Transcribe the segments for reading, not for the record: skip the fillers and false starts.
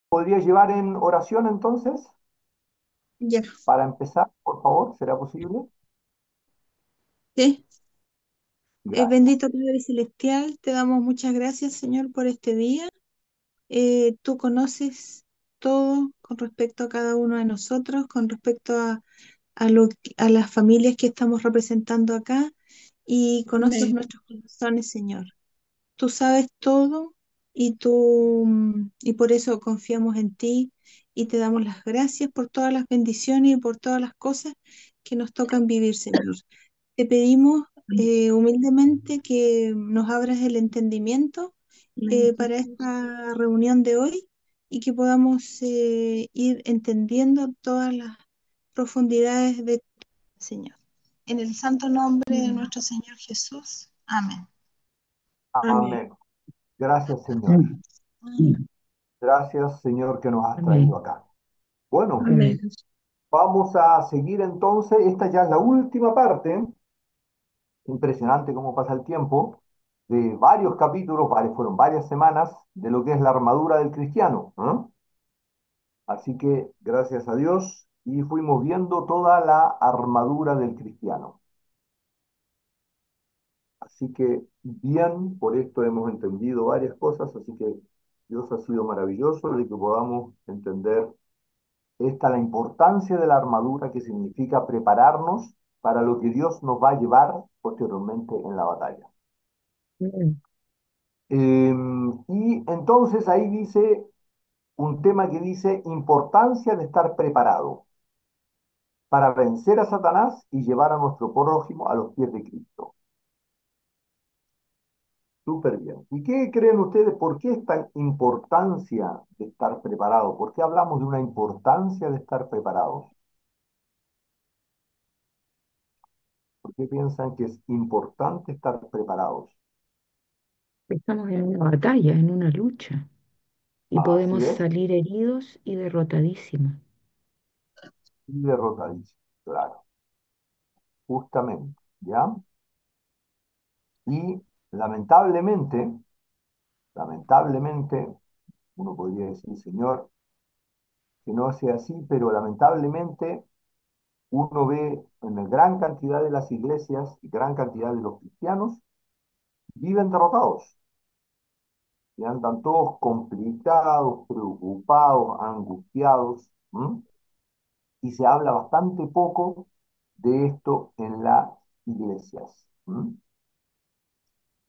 ¿Podría llevar en oración entonces? Ya, Para empezar, por favor, ¿será posible? sí. Gracias. Bendito Padre Celestial, te damos muchas gracias, Señor, por este día. Tú conoces todo con respecto a cada uno de nosotros, con respecto a las familias que estamos representando acá y conoces Amén. nuestros corazones, Señor. Tú sabes todo y por eso confiamos en ti y te damos las gracias por todas las bendiciones y por todas las cosas que nos tocan vivir, Señor. Te pedimos humildemente que nos abras el entendimiento Amén. para esta reunión de hoy y que podamos ir entendiendo todas las profundidades de Señor. En el santo nombre de Amén. nuestro Señor Jesús. Amén. Amén. Amén. Gracias, Señor. Mm, mm, Gracias, Señor, que nos has traído Amén. acá. Bueno, Amén. Amén. vamos a seguir entonces. Esta ya es la última parte. Impresionante cómo pasa el tiempo. De varios capítulos, fueron varias semanas de lo que es la armadura del cristiano, ¿no? Así que, gracias a Dios, y fuimos viendo toda la armadura del cristiano. Así que bien, por esto hemos entendido varias cosas, así que Dios ha sido maravilloso de que podamos entender esta la importancia de la armadura que significa prepararnos para lo que Dios nos va a llevar posteriormente en la batalla. Amén. Y entonces ahí dice un tema que dice importancia de estar preparado para vencer a Satanás y llevar a nuestro prójimo a los pies de Cristo. Súper bien. ¿Y qué creen ustedes? ¿Por qué esta importancia de estar preparado? ¿Por qué hablamos de una importancia de estar preparados? ¿Por qué piensan que es importante estar preparados? Estamos en una batalla, en una lucha, y Así podemos es, salir heridos y derrotadísimos. y derrotadísimo, claro, justamente, ¿ya? Y lamentablemente, lamentablemente, uno podría decir, Señor, que no sea así, pero lamentablemente uno ve en la gran cantidad de las iglesias y gran cantidad de los cristianos viven derrotados y andan todos complicados, preocupados, angustiados, ¿m? Y se habla bastante poco de esto en las iglesias. ¿M?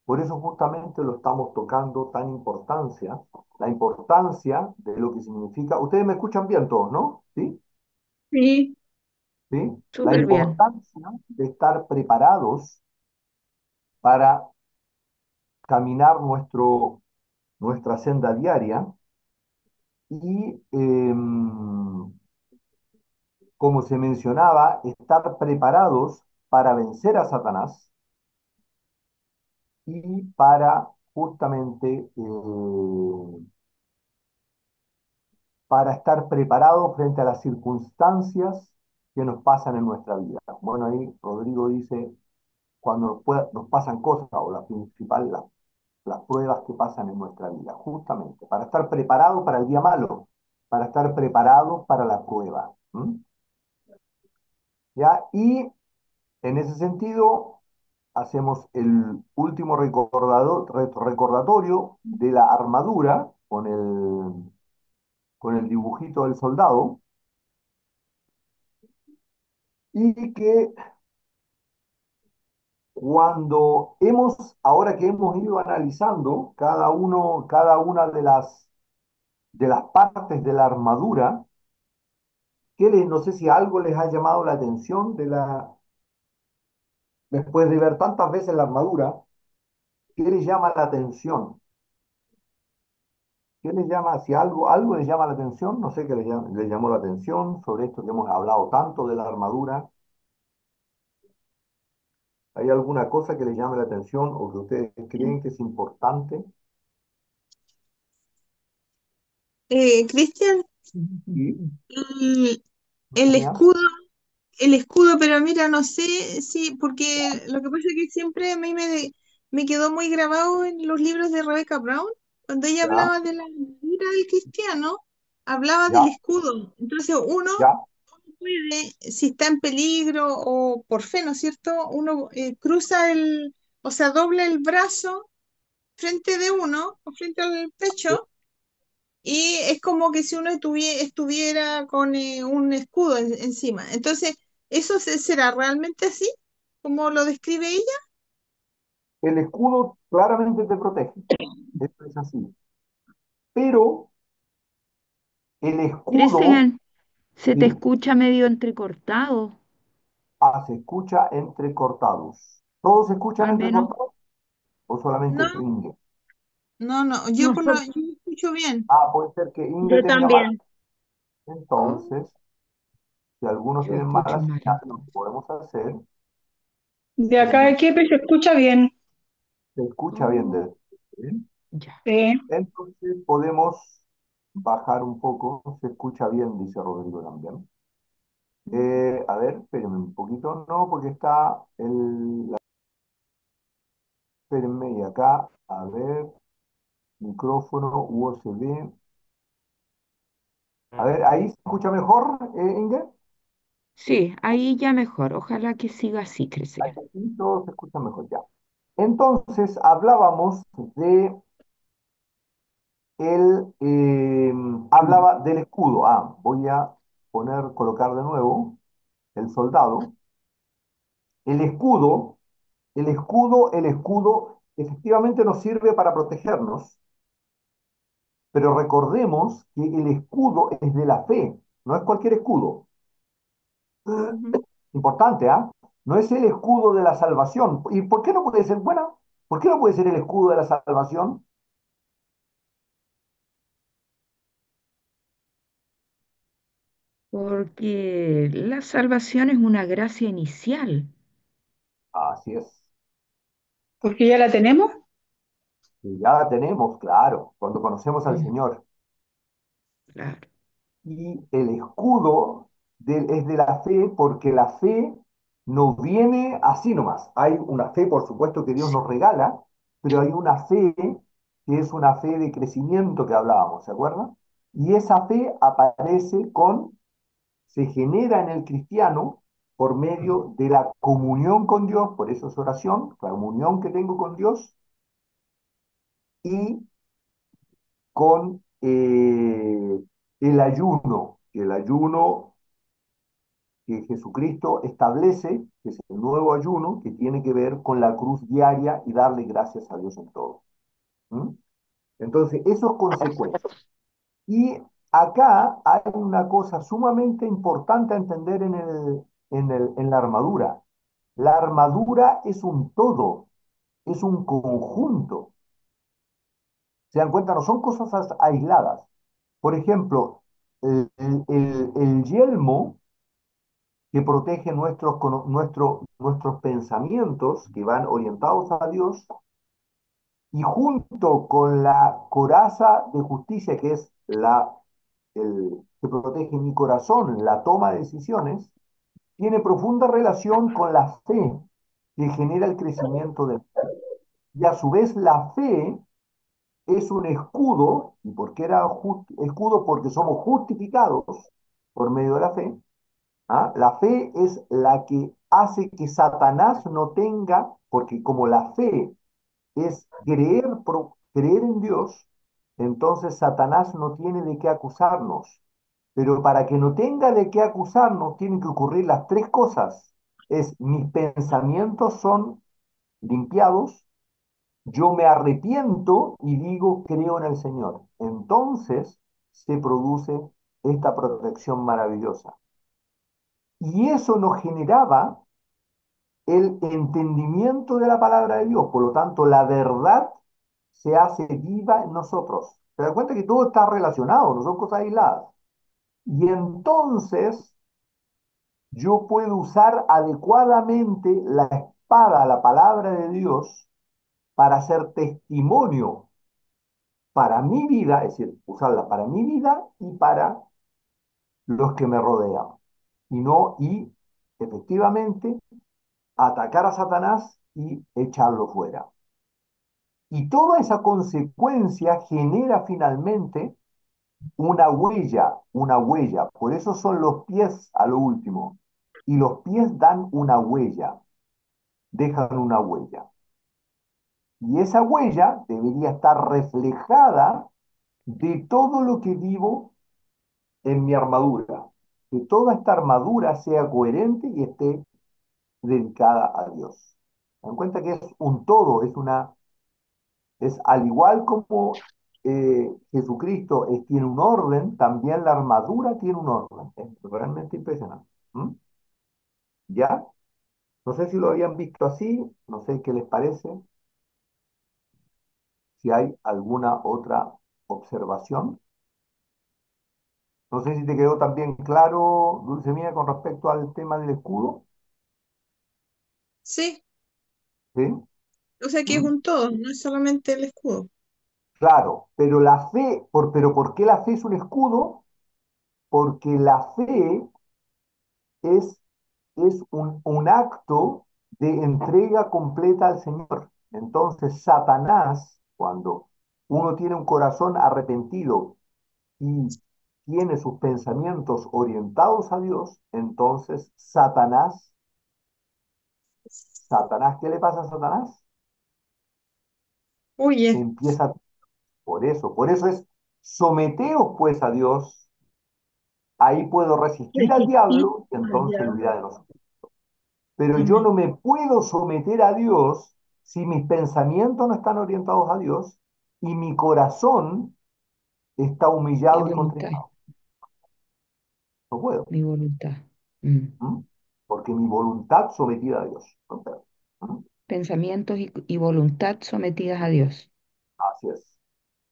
Por eso justamente lo estamos tocando la importancia de lo que significa. Ustedes me escuchan bien todos, ¿no? ¿Sí? Sí. ¿Sí? La Súper bien. importancia de estar preparados para caminar nuestra senda diaria y, como se mencionaba, estar preparados para vencer a Satanás y para justamente para estar preparados frente a las circunstancias que nos pasan en nuestra vida. Bueno, ahí Rodrigo dice, cuando nos pasan cosas, o la principal, las pruebas que pasan en nuestra vida, justamente, para estar preparados para el día malo, para estar preparados para la prueba. ¿M? ¿Ya? Y en ese sentido, hacemos el último recordatorio de la armadura con el dibujito del soldado, y que ahora que hemos ido analizando cada una de las partes de la armadura, no sé si algo les ha llamado la atención después de ver tantas veces la armadura, ¿qué les llama la atención? ¿Qué les llama? Si algo les llama la atención, no sé qué les llamó la atención sobre esto que hemos hablado tanto de la armadura. ¿Hay alguna cosa que les llame la atención o que ustedes creen que es importante? Cristian, Y, el, el Tania, escudo, el escudo, pero mira, no sé si, porque lo que pasa es que siempre me quedó muy grabado en los libros de Rebecca Brown, cuando ella ya, hablaba de la armadura del cristiano. hablaba del ya, escudo. Entonces uno ya. puede, si está en peligro o por fe, ¿no es cierto? Uno cruza o sea, dobla el brazo frente de uno o frente al pecho y es como que si uno estuviera con un escudo encima. Entonces, ¿eso será realmente así, como lo describe ella? El escudo claramente te protege, eso es así. Pero el escudo, Cristian, se te sí, escucha medio entrecortado, se escucha entrecortados. ¿Todos se escuchan al menos. entrecortados o solamente No, Inge? no, yo, por lo, Nosotros, yo escucho bien. Puede ser que Inge Yo tenga mala. también. oh, Entonces, si algunos yo tienen mala escucho mal señal, lo que entonces. podemos hacer De es acá de Kepe se escucha bien. se escucha bien Oh, desde. ¿Sí? ya. Entonces podemos bajar un poco, se escucha bien, dice Rodrigo también. A ver, espérenme un poquito, no, porque está espérenme, y acá, a ver, micrófono, USB. A ver, ahí se escucha mejor, Inge. Sí, ahí ya mejor. Ojalá que siga así, Ahí Cristian. sí, todo se escucha mejor ya. Entonces, hablábamos de hablaba del escudo. Voy a colocar de nuevo el soldado. El escudo, el escudo efectivamente nos sirve para protegernos, pero recordemos que el escudo es de la fe, no es cualquier escudo. Ujú. Importante, ¿ah? No es el escudo de la salvación. ¿Y por qué no puede ser buena? ¿Por qué no puede ser el escudo de la salvación? Porque la salvación es una gracia inicial. Así es. Porque ya la tenemos. Y ya la tenemos, claro, cuando conocemos al Mm, Señor. claro. Y el escudo es de la fe porque la fe no viene así nomás. Hay una fe, por supuesto, que Dios nos regala, pero hay una fe que es una fe de crecimiento que hablábamos, ¿se acuerdan? Y esa fe se genera en el cristiano por medio de la comunión con Dios, por eso es oración, la comunión que tengo con Dios y con el ayuno, que el ayuno que Jesucristo establece, que es el nuevo ayuno, que tiene que ver con la cruz diaria y darle gracias a Dios en todo. ¿Mm? Entonces, eso es consecuencia. Y acá hay una cosa sumamente importante a entender en la armadura. La armadura es un todo, es un conjunto. ¿Se dan cuenta? No son cosas aisladas. Por ejemplo, el yelmo que protege nuestros pensamientos que van orientados a Dios y junto con la coraza de justicia que es que protege mi corazón, la toma de decisiones, tiene profunda relación con la fe que genera el crecimiento del fe. Y a su vez la fe es un escudo, ¿y por qué era escudo? Porque somos justificados por medio de la fe. La fe es la que hace que Satanás no tenga, porque como la fe es creer en Dios, entonces Satanás no tiene de qué acusarnos. Pero para que no tenga de qué acusarnos, tienen que ocurrir las tres cosas. Mis pensamientos son limpiados, yo me arrepiento y digo, creo en el Señor. Entonces se produce esta protección maravillosa. Y eso nos generaba el entendimiento de la palabra de Dios. Por lo tanto, la verdad se hace viva en nosotros. ¿Se da cuenta que todo está relacionado, no son cosas aisladas? Y entonces yo puedo usar adecuadamente la espada, la palabra de Dios, para hacer testimonio para mi vida, es decir, usarla para mi vida y para los que me rodean. Y efectivamente atacar a Satanás y echarlo fuera. Y toda esa consecuencia genera finalmente una huella, una huella. Por eso son los pies a lo último. Y los pies dan una huella, dejan una huella. Y esa huella debería estar reflejada de todo lo que vivo en mi armadura. Que toda esta armadura sea coherente y esté dedicada a Dios. Se dan cuenta que es un todo, es al igual como Jesucristo tiene un orden, también la armadura tiene un orden. Es realmente impresionante. ¿Mm? ¿Ya? No sé si lo habían visto así, no sé qué les parece, si hay alguna otra observación. No sé si te quedó también claro, Dulce Mía, con respecto al tema del escudo. Sí, ¿Sí? o sea que es ¿Mm? un todo, no es solamente el escudo. Claro, pero la fe, pero ¿por qué la fe es un escudo? Porque la fe es, es un acto de entrega completa al Señor. Entonces, Satanás, cuando uno tiene un corazón arrepentido y tiene sus pensamientos orientados a Dios, entonces Satanás, ¿qué le pasa a Satanás? Oye, Empieza por eso es someteos pues a Dios, ahí puedo resistir al resistir diablo y al entonces huirá diablo. de nosotros. Pero yo Amén. no me puedo someter a Dios si mis pensamientos no están orientados a Dios y mi corazón está Mi humillado y voluntad, contristado. No puedo. mi voluntad. Mm. ¿M? Porque mi voluntad sometida a Dios. No puedo. ¿M? Pensamientos y voluntad sometidas a Dios. Así es.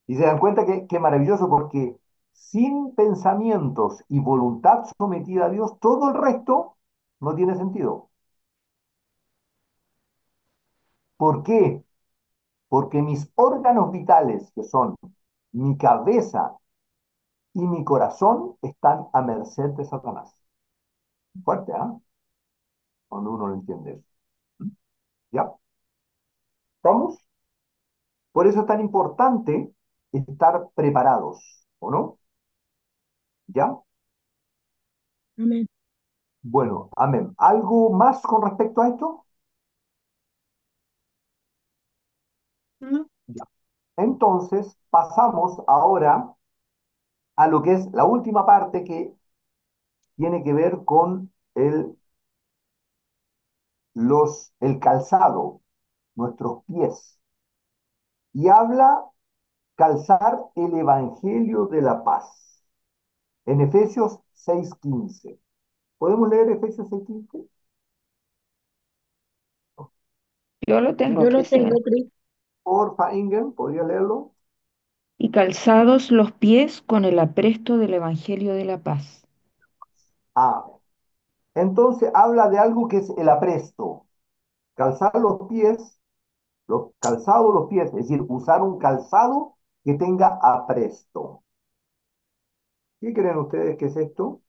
Y se dan cuenta que maravilloso porque sin pensamientos y voluntad sometida a Dios, todo el resto no tiene sentido. ¿Por qué? Porque mis órganos vitales, que son mi cabeza y mi corazón, están a merced de Satanás. Fuerte, ¿ah? Cuando uno lo entiende eso. ¿Ya? ¿Estamos? Por eso es tan importante estar preparados, ¿o no? ¿Ya? Amén. Bueno, amén. ¿Algo más con respecto a esto? ¿No? Ya. Entonces, pasamos ahora a lo que es la última parte que tiene que ver con el calzado, nuestros pies. Y habla calzar el Evangelio de la paz. En Efesios 6:15. ¿Podemos leer Efesios 6:15? Yo lo tengo, Yo lo Cristian. tengo, Cris. Porfa, Ingen, ¿podría leerlo? Y calzados los pies con el apresto del Evangelio de la paz. Ah, entonces habla de algo que es el apresto. Calzar los pies, los calzados los pies, es decir, usar un calzado que tenga apresto. ¿Qué creen ustedes que es esto?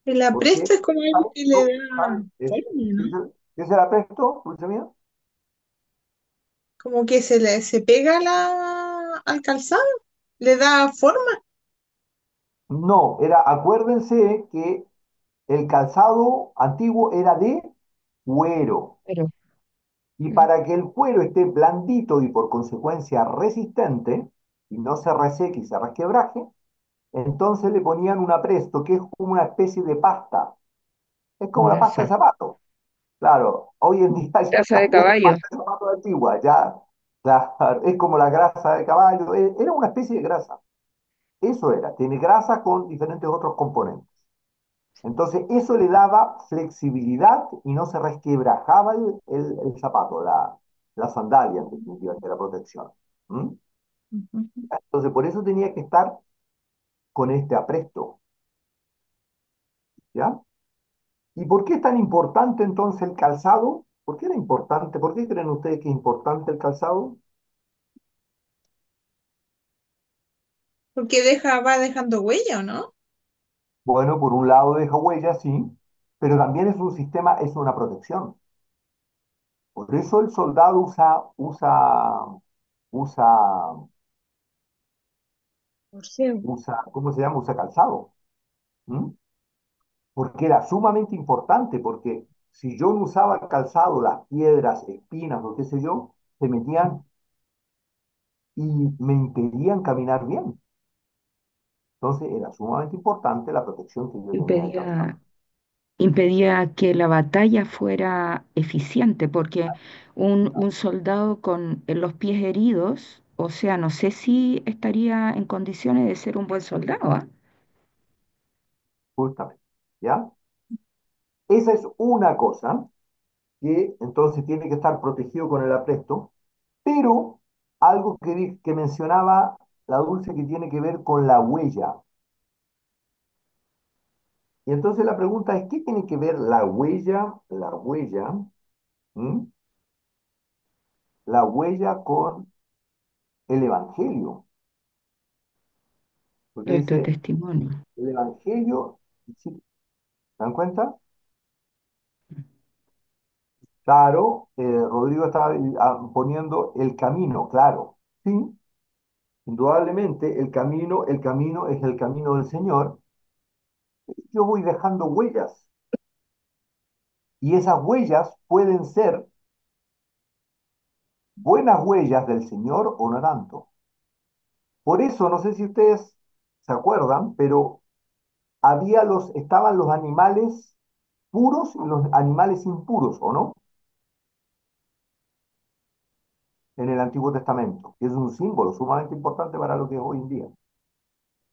El ¿Por qué? apresto es como algo que le da forma, ¿Qué ¿no? es el apresto, dulce mía? Como que se pega al calzado, le da forma. No, acuérdense que el calzado antiguo era de cuero. Pero, Y mm, para que el cuero esté blandito y por consecuencia resistente, y no se reseque y se resquebraje, entonces le ponían un apresto, que es como una especie de pasta. Es como la pasta de grasa, zapato. Claro, hoy en día ya grasa de cambió la caballo. pasta de zapato antigua, ya claro, es como la grasa de caballo, era una especie de grasa. Eso era, tiene grasa con diferentes otros componentes. Entonces, eso le daba flexibilidad y no se resquebrajaba el zapato, la sandalia, en definitiva, que era protección. ¿Mm? Ujú. Entonces, por eso tenía que estar con este apresto, ¿ya? ¿Y por qué es tan importante entonces el calzado? ¿Por qué era importante? ¿Por qué creen ustedes que es importante el calzado? Porque va dejando huella, ¿o no? Bueno, por un lado deja huella, sí, pero también es un sistema, es una protección. Por eso el soldado usa, Morcego. ¿cómo se llama? Usa calzado. ¿Mm? Porque era sumamente importante, porque si yo no usaba calzado, las piedras, espinas o qué sé yo, se metían y me impedían caminar bien. Entonces era sumamente importante la protección que yo tenía de calzado. Impedía, impedía que la batalla fuera eficiente, porque un soldado con los pies heridos, o sea, no sé si estaría en condiciones de ser un buen soldado, ¿ah? Justamente. ¿Ya? Esa es una cosa que entonces tiene que estar protegido con el apresto, pero algo que mencionaba la Dulce que tiene que ver con la huella. Y entonces la pregunta es, ¿qué tiene que ver ¿m? La huella con el Evangelio? Porque Nuestro dice, testimonio. el Evangelio, ¿sí? ¿Se dan cuenta? Claro, Rodrigo estaba poniendo el camino, claro, sí, indudablemente el camino es el camino del Señor. Yo voy dejando huellas y esas huellas pueden ser buenas huellas del Señor o no tanto. Por eso, no sé si ustedes se acuerdan, pero estaban los animales puros y los animales impuros, ¿o no? En el Antiguo Testamento, que es un símbolo sumamente importante para lo que es hoy en día.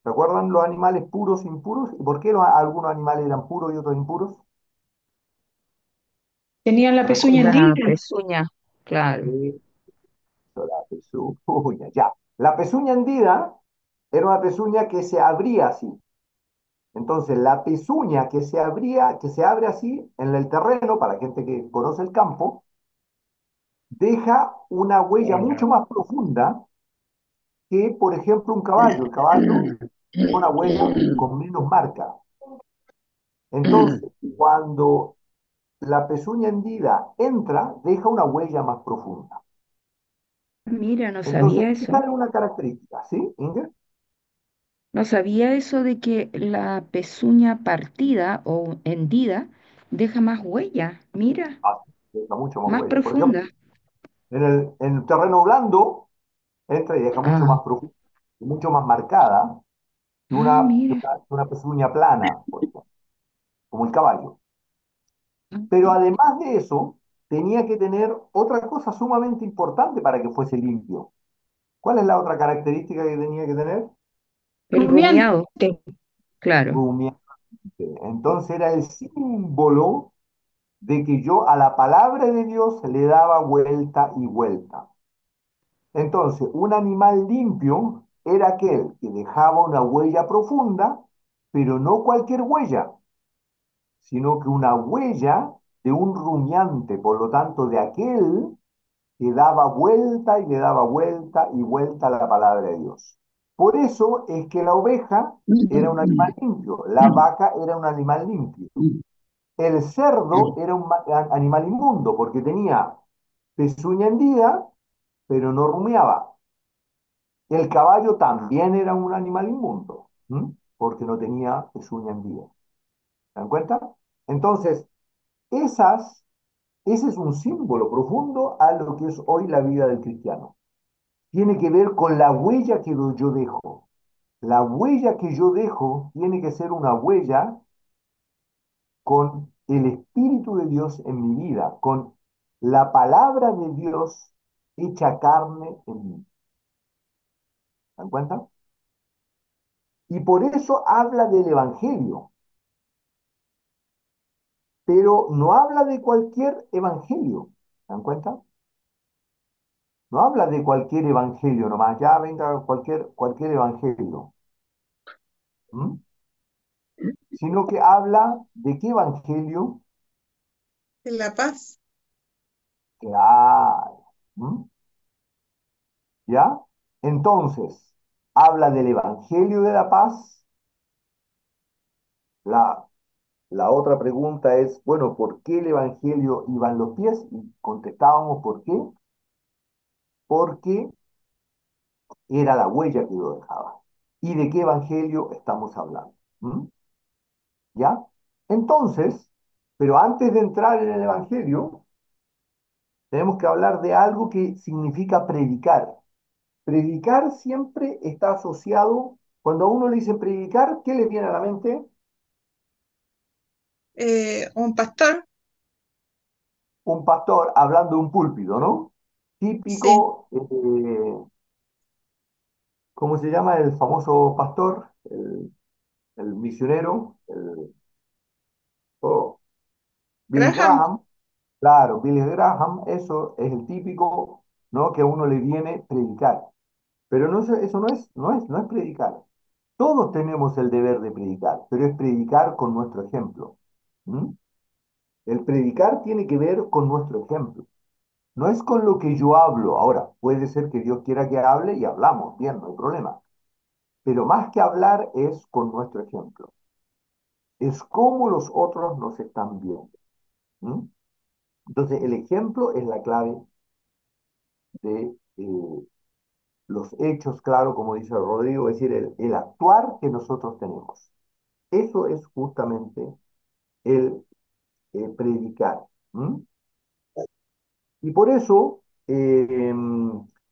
¿Se acuerdan los animales puros e impuros? ¿Y por qué algunos animales eran puros y otros impuros? Tenían la pezuña La hendida. pezuña, claro. Sí, la pezuña, ya. La pezuña hendida era una pezuña que se abría así. Entonces, la pezuña que se abre así en el terreno, para la gente que conoce el campo, deja una huella mucho más profunda que, por ejemplo, un caballo. El caballo deja una huella con menos marca. Entonces, cuando la pezuña hendida entra, deja una huella más profunda. Mira, no Entonces, sabía esta eso. es una característica, ¿sí, Inger? No sabía eso de que la pezuña partida o hendida deja más huella. Mira, Ah, deja mucho más más huella. Por ejemplo, profunda. en el terreno blando, entra y deja mucho Ah, más profunda, mucho más marcada ah, mira. que una pezuña plana, por ejemplo, como el caballo. Ah, Pero además de eso, tenía que tener otra cosa sumamente importante para que fuese limpio. ¿Cuál es la otra característica que tenía que tener? el rumiado, Rumiante. claro. Rumiante. Entonces era el símbolo de que yo a la palabra de Dios le daba vuelta y vuelta. Entonces, un animal limpio era aquel que dejaba una huella profunda, pero no cualquier huella, sino que una huella de un rumiante, por lo tanto, de aquel que daba vuelta y le daba vuelta y vuelta a la palabra de Dios. Por eso es que la oveja era un animal limpio, la vaca era un animal limpio. El cerdo era un animal inmundo porque tenía pezuña hendida, pero no rumiaba. El caballo también era un animal inmundo, ¿m? Porque no tenía pezuña hendida. ¿Se dan cuenta? Entonces, esas, ese es un símbolo profundo a lo que es hoy la vida del cristiano. Tiene que ver con la huella que yo dejo. La huella que yo dejo tiene que ser una huella con el Espíritu de Dios en mi vida, con la palabra de Dios hecha carne en mí. ¿Se dan cuenta? Y por eso habla del Evangelio, pero no habla de cualquier evangelio. ¿Se dan cuenta? No habla de cualquier evangelio nomás, ya venga cualquier evangelio, ¿m? Sino que habla de qué evangelio, De la paz. claro, ¿m? ¿Ya? Entonces, habla del evangelio de la paz, la, la otra pregunta es, bueno, ¿por qué el Evangelio iba en los pies? Y contestábamos, ¿por qué? Porque era la huella que lo dejaba. ¿Y de qué Evangelio estamos hablando? ¿Mm? ¿Ya? Entonces, pero antes de entrar en el Evangelio, tenemos que hablar de algo que significa predicar. Predicar siempre está asociado, cuando a uno le dicen predicar, ¿qué le viene a la mente? Un pastor, Un pastor hablando de un púlpito, ¿no? sí, Típico, ¿cómo se llama el famoso pastor? El misionero, oh, Billy Graham, Graham. Claro, Billy Graham, eso es el típico, ¿no? Que a uno le viene predicar. Pero no, eso no es predicar. Todos tenemos el deber de predicar, pero es predicar con nuestro ejemplo. ¿Mm? El predicar tiene que ver con nuestro ejemplo. No es con lo que yo hablo. Ahora, puede ser que Dios quiera que hable y hablamos, bien, no hay problema. Pero más que hablar es con nuestro ejemplo. Es cómo los otros nos están viendo. ¿Mm? Entonces, el ejemplo es la clave de los hechos, claro, como dice Rodrigo, es decir, el actuar que nosotros tenemos. Eso es justamente el predicar. ¿Mm? Y por eso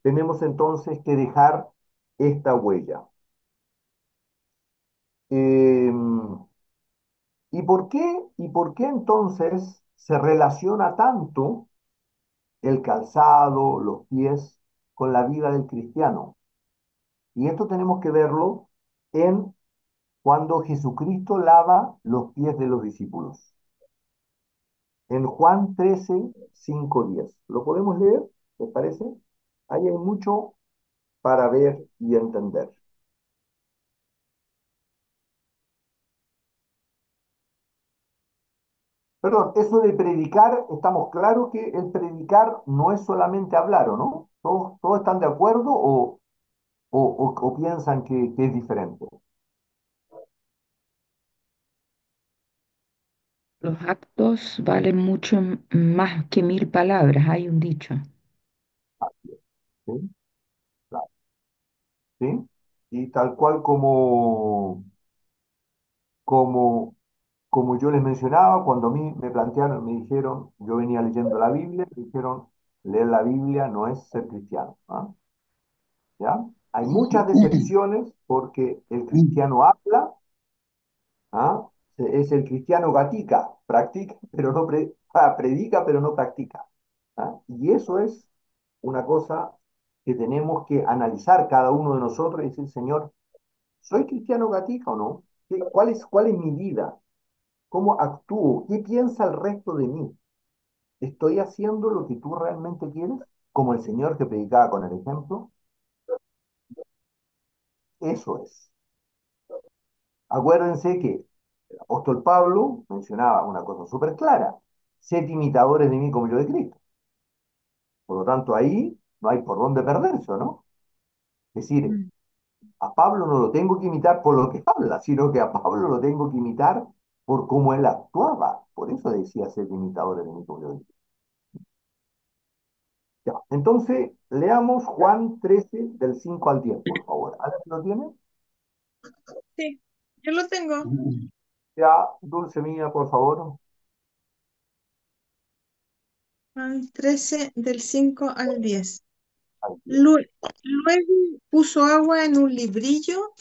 tenemos entonces que dejar esta huella. Eh, ¿Y por qué entonces se relaciona tanto el calzado, los pies, con la vida del cristiano? Y esto tenemos que verlo en cuando Jesucristo lava los pies de los discípulos. En Juan 13, 5, 10. ¿Lo podemos leer? ¿Les parece? Ahí hay mucho para ver y entender. Perdón, eso de predicar, estamos claros que el predicar no es solamente hablar, ¿o no? ¿Todos están de acuerdo o piensan que es diferente? Los actos valen mucho más que 1000 palabras, hay un dicho. ¿Sí? Claro, ¿sí? Y tal cual como yo les mencionaba, cuando a mí me plantearon, me dijeron, yo venía leyendo la Biblia, me dijeron, leer la Biblia no es ser cristiano. ¿Ah? ¿Ya? Hay muchas decepciones porque el cristiano habla. ¿Ah? Es el cristiano gatica, practica, pero no predica, pero no practica. ¿Ah? Y eso es una cosa que tenemos que analizar cada uno de nosotros y decir, Señor, ¿soy cristiano gatica o no? ¿Cuál es mi vida? ¿Cómo actúo? ¿Qué piensa el resto de mí? ¿Estoy haciendo lo que tú realmente quieres? Como el Señor que predicaba con el ejemplo. Eso es. Acuérdense que el apóstol Pablo mencionaba una cosa súper clara: sed imitadores de mí como yo de Cristo. Por lo tanto, ahí no hay por dónde perderse, ¿no? Es decir, mm, a Pablo no lo tengo que imitar por lo que habla, sino que a Pablo lo tengo que imitar por cómo él actuaba. Por eso decía sed imitadores de mí como yo de Cristo. Ya. Entonces, leamos Juan 13 del 5 al 10, por favor. ¿Alguien lo tiene? sí, yo lo tengo. Ya, Dulce mía, por favor. Juan 13 del 5 al 10. Al 10. Luego puso agua en un lebrillo,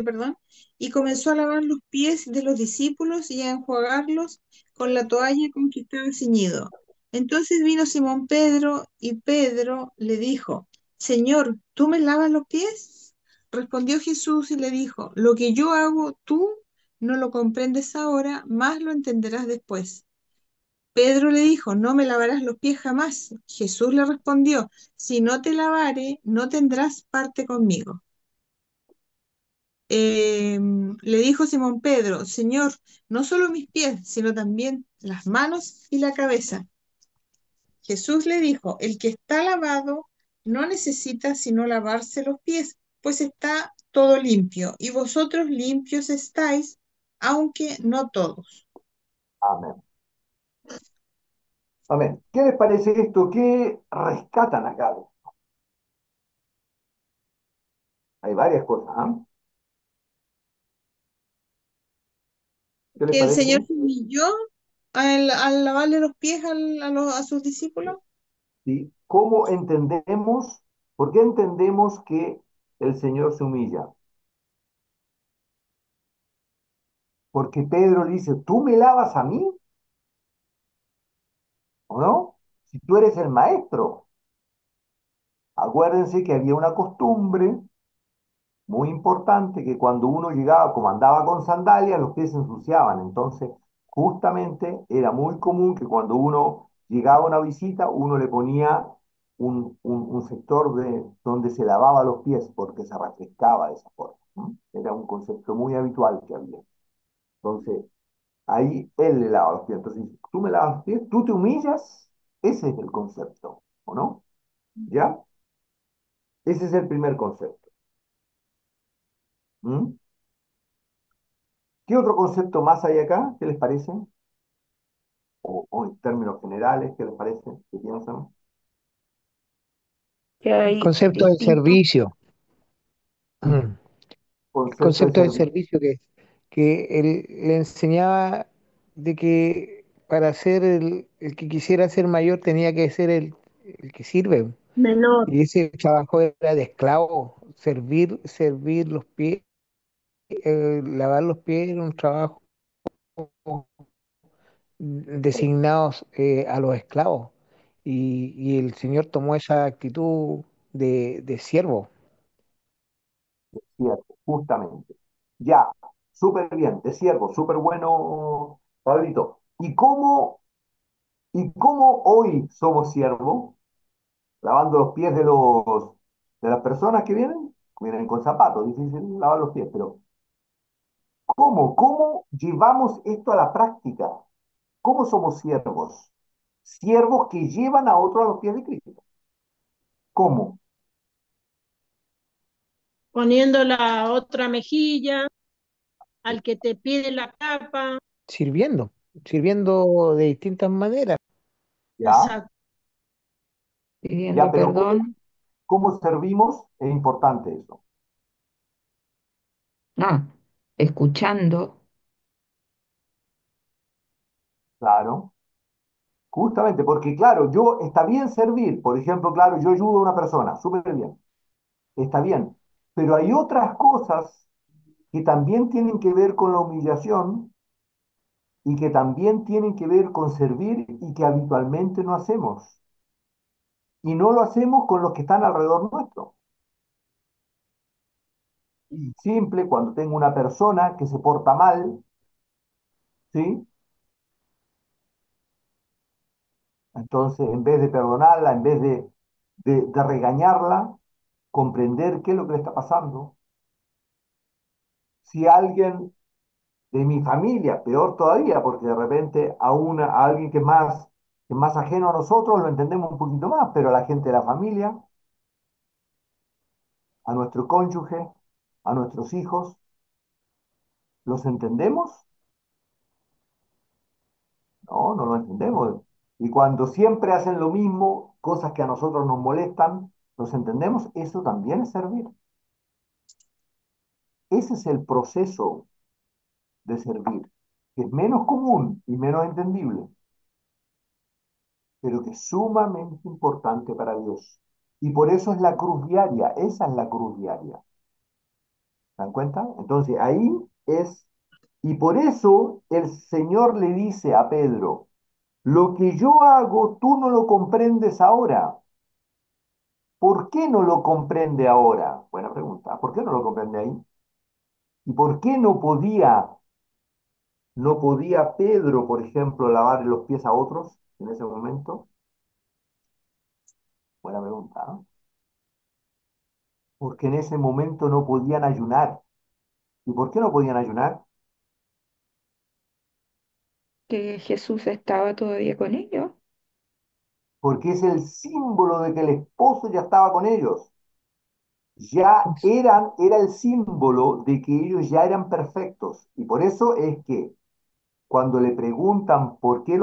perdón, y comenzó a lavar los pies de los discípulos y a enjuagarlos con la toalla con que estaba ceñido. Entonces vino Simón Pedro y Pedro le dijo, Señor, ¿tú me lavas los pies? Respondió Jesús y le dijo, lo que yo hago tú no lo comprendes ahora, más lo entenderás después. Pedro le dijo, no me lavarás los pies jamás. Jesús le respondió, si no te lavare, no tendrás parte conmigo. Le dijo Simón Pedro, Señor, no solo mis pies, sino también las manos y la cabeza. Jesús le dijo, el que está lavado no necesita sino lavarse los pies, pues está todo limpio, y vosotros limpios estáis, aunque no todos. Amén. Amén. ¿Qué les parece esto? ¿Qué rescatan acá? Hay varias cosas, ¿ah? ¿Qué les Que el parece? Señor se humilló al lavarle los pies a sus discípulos. ¿Sí? ¿Cómo entendemos, por qué entendemos que el Señor se humilla? Porque Pedro le dice, ¿tú me lavas a mí? ¿O no? Si tú eres el maestro. Acuérdense que había una costumbre muy importante que cuando uno llegaba, como andaba con sandalias, los pies se ensuciaban. Entonces, justamente era muy común que cuando uno llegaba a una visita, uno le ponía un sector donde se lavaba los pies porque se refrescaba de esa forma. ¿No? Era un concepto muy habitual que había. Entonces, ahí él le lava los pies. Entonces, tú me lavas los pies, tú te humillas, ese es el concepto, ¿o no? ¿Ya? Ese es el primer concepto. ¿Mm? ¿Qué otro concepto más hay acá? ¿Qué les parece? O en términos generales, ¿qué les parece? ¿Qué piensan? Que El hay concepto de distintos, servicio, el Concepto de concepto de servicio. servicio que él le enseñaba de que para ser el que quisiera ser mayor tenía que ser el que sirve. Menor. Y ese trabajo era de esclavo, servir los pies, lavar los pies era un trabajo designados a los esclavos. Y el Señor tomó esa actitud de siervo. Cierto, justamente. Ya, súper bien, de siervo, súper bueno, Pablito. ¿Y cómo hoy somos siervos? Lavando los pies de las personas que vienen con zapatos, difícil lavar los pies, pero ¿cómo llevamos esto a la práctica? ¿Cómo somos siervos? Siervos que llevan a otros a los pies de Cristo. ¿Cómo? Poniendo la otra mejilla al que te pide la capa. Sirviendo, sirviendo de distintas maneras. ¿Ya? Exacto. ¿Ya? pidiendo Pero perdón, ¿cómo servimos? Es importante eso. ah, escuchando, Claro. Justamente, porque claro, está bien servir. Por ejemplo, claro, yo ayudo a una persona, súper bien. Está bien. Pero hay otras cosas que también tienen que ver con la humillación y que también tienen que ver con servir y que habitualmente no hacemos. Y no lo hacemos con los que están alrededor nuestro. Simple, cuando tengo una persona que se porta mal, ¿sí? Entonces, en vez de perdonarla, en vez de regañarla, comprender qué es lo que le está pasando. Si alguien de mi familia, peor todavía, porque de repente a alguien que es más ajeno a nosotros lo entendemos un poquito más, pero a la gente de la familia, a nuestro cónyuge, a nuestros hijos, ¿los entendemos? No, no lo entendemos. Y cuando siempre hacen lo mismo, cosas que a nosotros nos molestan, ¿los entendemos? Eso también es servir. Ese es el proceso de servir, que es menos común y menos entendible, pero que es sumamente importante para Dios. Y por eso es la cruz diaria, esa es la cruz diaria. ¿Se dan cuenta? Entonces ahí es, y por eso el Señor le dice a Pedro, lo que yo hago tú no lo comprendes ahora. ¿Por qué no lo comprende ahora? Buena pregunta. ¿Por qué no lo comprende ahí? ¿Y por qué no podía Pedro, por ejemplo, lavar los pies a otros en ese momento? Buena pregunta, ¿no? Porque en ese momento no podían ayunar. ¿Y por qué no podían ayunar? que Jesús estaba todavía con ellos. Porque es el símbolo de que el esposo ya estaba con ellos. era el símbolo de que ellos ya eran perfectos. Y por eso es que cuando le preguntan por qué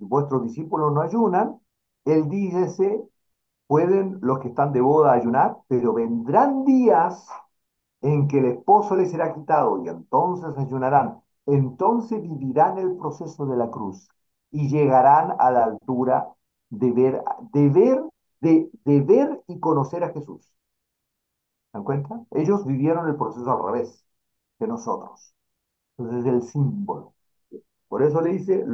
vuestros discípulos no ayunan, él dice, pueden los que están de boda ayunar, pero vendrán días en que el esposo les será quitado y entonces ayunarán. Entonces vivirán el proceso de la cruz y llegarán a la altura de ver y conocer a Jesús. ¿Se dan cuenta? Ellos vivieron el proceso al revés que nosotros. Entonces es el símbolo. Por eso le dice,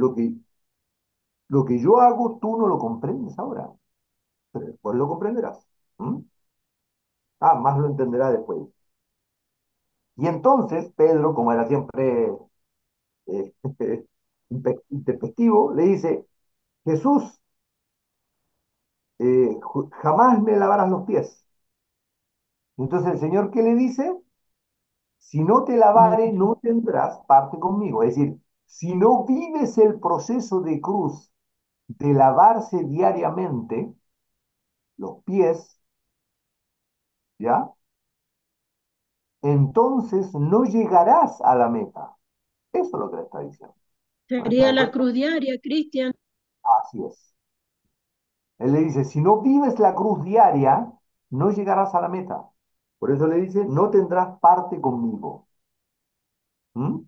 lo que yo hago, tú no lo comprendes ahora, pero después lo comprenderás. ¿Mm? Más lo entenderá después. Y entonces Pedro, como era siempre eh, intempestivo, le dice, Jesús, jamás me lavarás los pies. Entonces el Señor, ¿qué le dice? Si no te No, lavare, no tendrás parte conmigo. Es decir, si no vives el proceso de cruz de lavarse diariamente los pies, ¿ya? Entonces no llegarás a la meta. Eso es lo que le está diciendo. ¿Se Sería dan la cuenta? cruz diaria, Cristian. Así es. Él le dice, si no vives la cruz diaria, no llegarás a la meta. Por eso le dice, no tendrás parte conmigo. ¿Mm?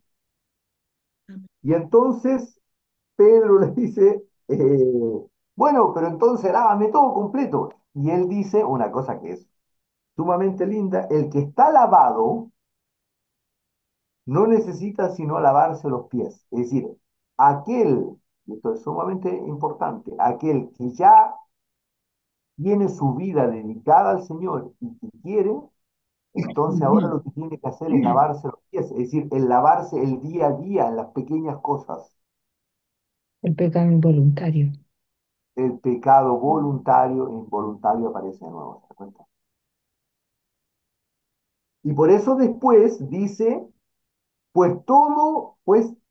Y entonces Pedro le dice, bueno, pero entonces lávame todo completo. Y él dice una cosa que es sumamente linda, el que está lavado no necesita sino lavarse los pies. Es decir, aquel, y esto es sumamente importante, aquel que ya tiene su vida dedicada al Señor y que quiere, entonces ahora lo que tiene que hacer es lavarse los pies, es decir, el lavarse el día a día en las pequeñas cosas. el pecado involuntario. El pecado voluntario e involuntario aparece de nuevo, ¿se da cuenta? Y por eso después dice,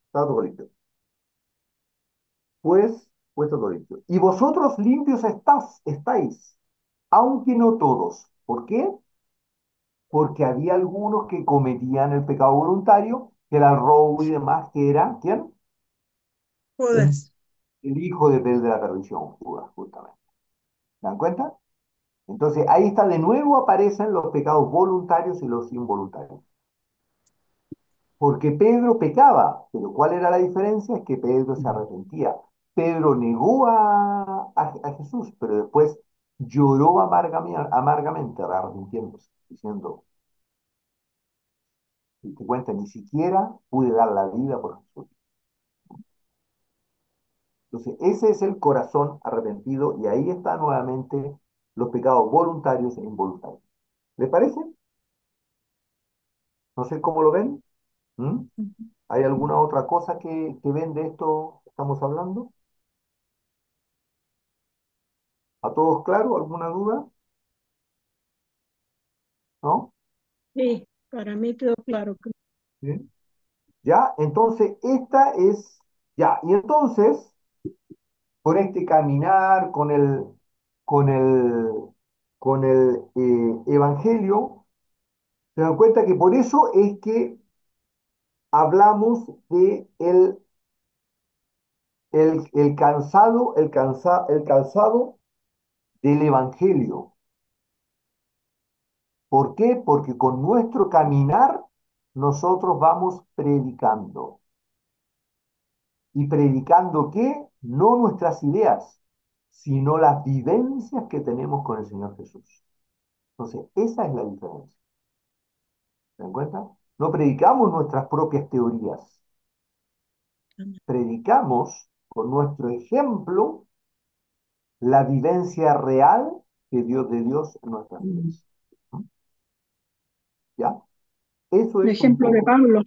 está todo limpio, pues todo limpio. Y vosotros limpios estáis, aunque no todos. ¿Por qué? Porque había algunos que cometían el pecado voluntario, que era el robo y demás, que era, ¿quién? Judas. El hijo de la perdición, Judas, justamente. ¿Se dan cuenta? Entonces ahí está, de nuevo aparecen los pecados voluntarios y los involuntarios. Porque Pedro pecaba, pero ¿cuál era la diferencia? Es que Pedro se arrepentía. Pedro negó a Jesús, pero después lloró amargamente, arrepintiéndose, diciendo, y te cuenta, ni siquiera pude dar la vida por Jesús. Entonces, ese es el corazón arrepentido y ahí están nuevamente los pecados voluntarios e involuntarios. ¿Les parece? No sé cómo lo ven. ¿Mm? ¿Hay alguna otra cosa que ven de esto que estamos hablando? ¿A todos claro? ¿Alguna duda? ¿No? Sí, para mí quedó claro. ¿Sí? ¿Ya? Entonces, ya. Y entonces, con este caminar, con el, con el Evangelio, se dan cuenta que por eso es que hablamos de el calzado del Evangelio. ¿Por qué? Porque con nuestro caminar nosotros vamos predicando. ¿Y predicando qué? No nuestras ideas, sino las vivencias que tenemos con el Señor Jesús. Entonces, esa es la diferencia. ¿Se dan cuenta? No predicamos nuestras propias teorías, predicamos con nuestro ejemplo la vivencia real de Dios en nuestras Mm. vidas. ¿Ya? Eso El es un ejemplo de poco Pablo.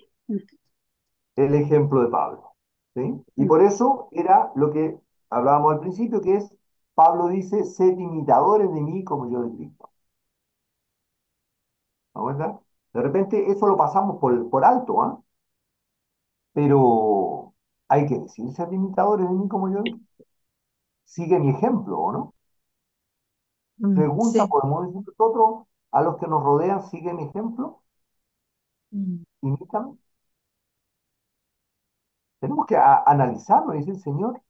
el ejemplo de Pablo. ¿Sí? Y por eso era lo que hablábamos al principio, que es, Pablo dice, sed imitadores de mí como yo de Cristo. ¿No verdad? De repente eso lo pasamos por alto, ¿ah? Pero hay que decir, sed imitadores de mí como yo de Cristo. Sigue mi ejemplo, ¿o no? Mm, Pregunta, sí. podemos decir nosotros, ¿A los que nos rodean siguen mi ejemplo? Mm. ¿Imitan? Tenemos que analizarlo y decir, Señor,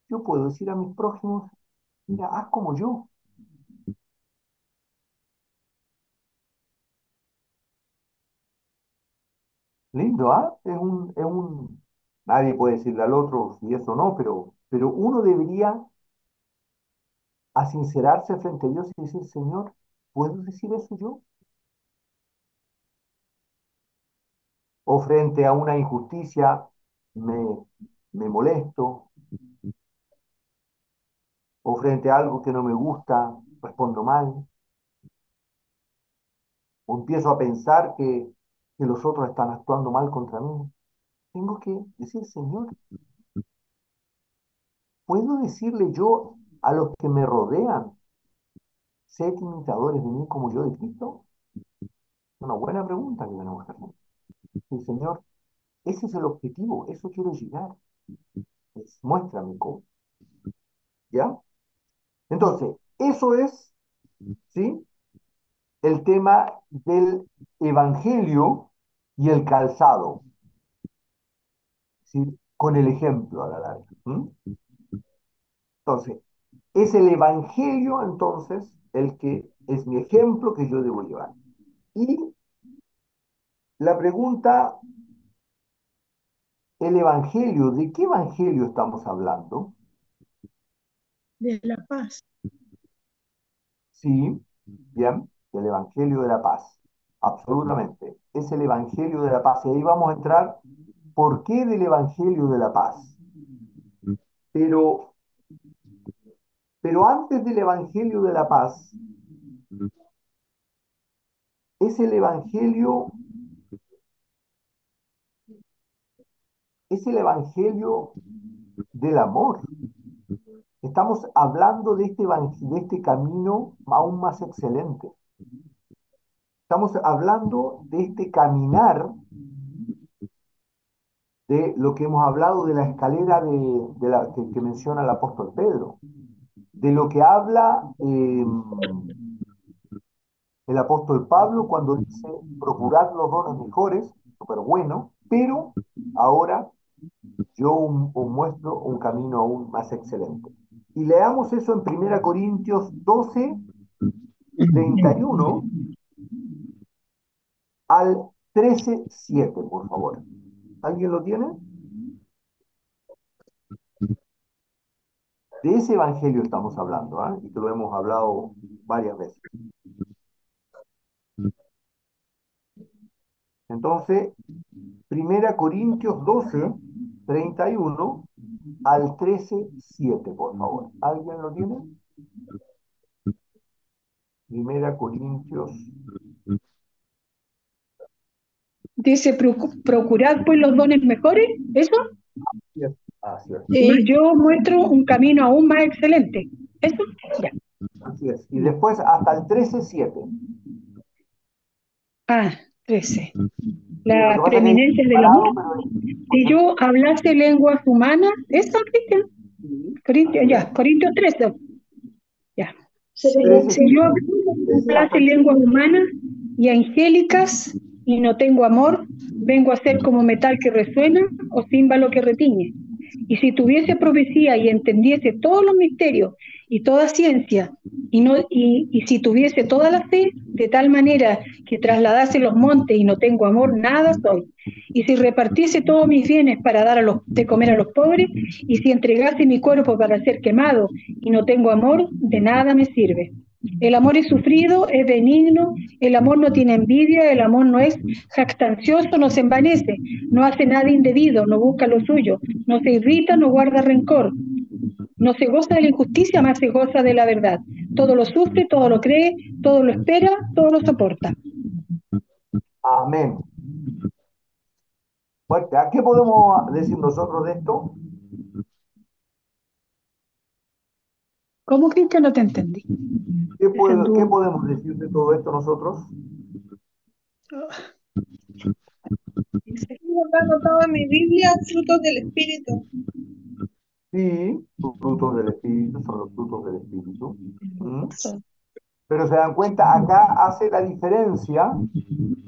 yo puedo decir a mis prójimos, mira, haz como yo. Lindo, ¿ah? Nadie puede decirle al otro si eso no, pero uno debería a sincerarse frente a Dios y decir, Señor, ¿puedo decir eso yo? O frente a una injusticia, me, me molesto, o frente a algo que no me gusta, respondo mal, o empiezo a pensar que los otros están actuando mal contra mí. Tengo que decir, Señor, ¿puedo decirle yo a los que me rodean, sed imitadores de mí como yo de Cristo? Una buena pregunta que tenemos que hacer. Sí, Señor, ese es el objetivo, eso quiero llegar. Muéstrame cómo, ¿ya? Entonces, eso es, ¿sí? El tema del evangelio y el calzado, ¿sí? Con el ejemplo a la larga. Entonces, es el evangelio, entonces, el que es mi ejemplo que yo debo llevar. Y la pregunta, el evangelio, ¿de qué evangelio estamos hablando? De la paz. Sí, bien, el evangelio de la paz. Absolutamente. Es el evangelio de la paz. Y ahí vamos a entrar, ¿por qué del evangelio de la paz? Pero, pero antes del evangelio de la paz, es el evangelio, es el evangelio del amor. Estamos hablando de de este camino aún más excelente. Estamos hablando de este caminar, de lo que hemos hablado de la escalera que menciona el apóstol Pedro, de lo que habla el apóstol Pablo cuando dice procurar los dones mejores, súper bueno, pero ahora yo os muestro un camino aún más excelente. Y leamos eso en 1 Corintios 12, 31 al 13:7, por favor. ¿Alguien lo tiene? De ese evangelio estamos hablando, ¿ah? Y que lo hemos hablado varias veces. Entonces, 1 Corintios 12, 31 al 13:7, por favor. ¿Alguien lo tiene? 1 Corintios. Dice, procurad pues los dones mejores, ¿eso? Así es, Mas Sí, yo muestro un camino aún más excelente. ¿Eso? Ya. así es. Y después hasta el 13:7. Ah, 13. Sí, lo que Las pasa es que hay preeminencias del amor. separado, pero Si yo hablase lenguas humanas, ¿eso, Cristian? sí, Corintios, así es. ya, Corintios 13. Ya. pero Si yo 13 hasta hablase el lenguas 7. humanas y angélicas y no tengo amor, vengo a ser como metal que resuena o címbalo que retiñe. Y si tuviese profecía y entendiese todos los misterios y toda ciencia, y si tuviese toda la fe, de tal manera que trasladase los montes y no tengo amor, nada soy. Y si repartiese todos mis bienes para dar de comer a los pobres, y si entregase mi cuerpo para ser quemado y no tengo amor, de nada me sirve. El amor es sufrido, es benigno, el amor no tiene envidia, el amor no es jactancioso, no se envanece, no hace nada indebido, no busca lo suyo, no se irrita, no guarda rencor, no se goza de la injusticia, más se goza de la verdad. Todo lo sufre, todo lo cree, todo lo espera, todo lo soporta. Amén. Fuerte. ¿A qué podemos decir nosotros de esto? ¿Cómo, Cristian? No te entendí. ¿Qué podemos decir de todo esto nosotros? Tengo acá anotado en mi Biblia frutos del Espíritu. Sí, los frutos del Espíritu son los frutos del Espíritu. ¿Mm? Pero se dan cuenta, acá hace la diferencia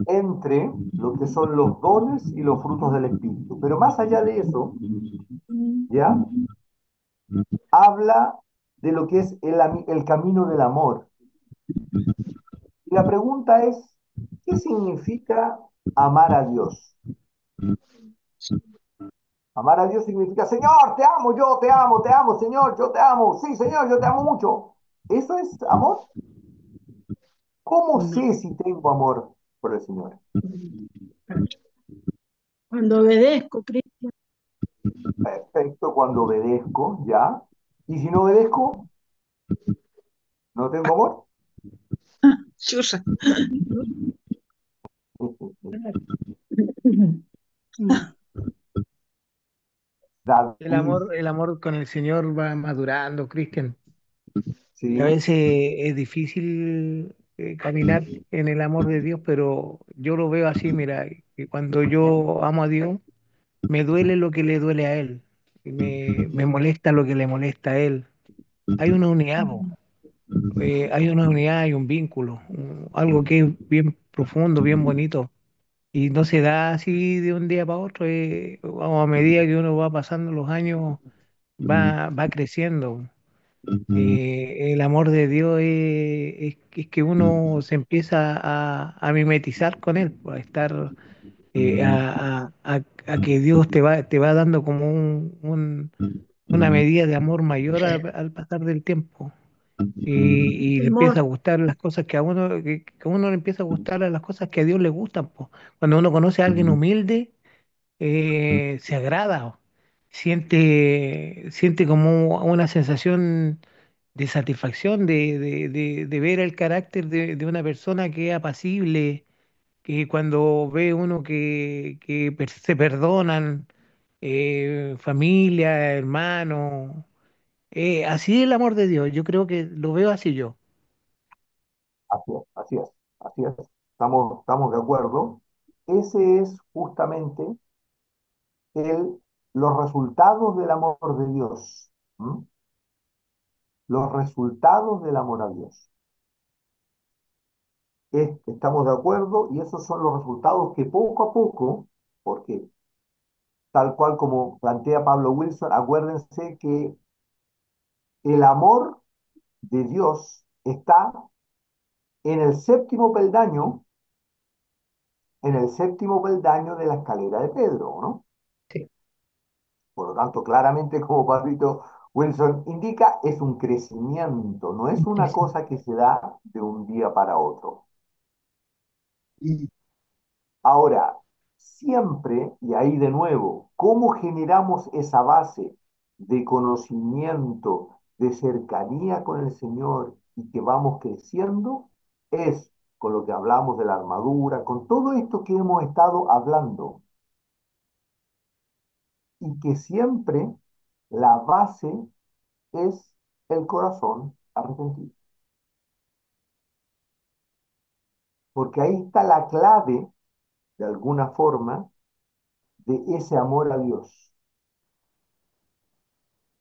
entre lo que son los dones y los frutos del Espíritu. Pero más allá de eso, ¿ya? Habla de lo que es el camino del amor. Y la pregunta es, ¿qué significa amar a Dios? Amar a Dios significa, Señor, te amo, yo te amo, Señor, yo te amo, sí, Señor, yo te amo mucho. ¿Eso es amor? ¿Cómo No. sé si tengo amor por el Señor? Cuando obedezco, Cristian. Perfecto, cuando obedezco, ¿ya? Y si no obedezco, no tengo amor. Chusa. David, El amor con el Señor va madurando, Cristian. Y a sí, veces es difícil caminar en el amor de Dios, pero yo lo veo así, mira, que cuando yo amo a Dios, me duele lo que le duele a Él, y me molesta lo que le molesta a Él. Hay una unidad, po. Hay una unidad, hay un vínculo, algo que es bien profundo, bien bonito, y no se da así de un día para otro, vamos, a medida que uno va pasando los años, va creciendo. El amor de Dios es que uno se empieza a mimetizar con Él, pues, a estar, a que Dios te va dando como una medida de amor mayor al pasar del tiempo. Y le empieza Amor. a gustar las cosas que a uno, que a uno le empieza a gustar las cosas que a Dios le gustan, pues. Cuando uno conoce a alguien humilde, se agrada, siente como una sensación de satisfacción de ver el carácter de una persona que es apacible, que cuando ve uno se perdonan, familia, hermano, así es el amor de Dios, yo creo que lo veo así yo. así es, así es, así es. Estamos de acuerdo. Ese es justamente el, los resultados del amor de Dios. ¿M? Los resultados del amor a Dios. Estamos de acuerdo y esos son los resultados que poco a poco, porque tal cual como plantea Pablo Wilson, acuérdense que el amor de Dios está en el séptimo peldaño, en el séptimo peldaño de la escalera de Pedro, ¿no? Sí, Por lo tanto, claramente, como Pablito Wilson indica, es un crecimiento, no es una sí. cosa que se da de un día para otro. Ahora, siempre, y ahí de nuevo, ¿cómo generamos esa base de conocimiento, de cercanía con el Señor y que vamos creciendo? Es con lo que hablamos de la armadura, con todo esto que hemos estado hablando, y que siempre la base es el corazón arrepentido. Porque ahí está la clave, de alguna forma, de ese amor a Dios,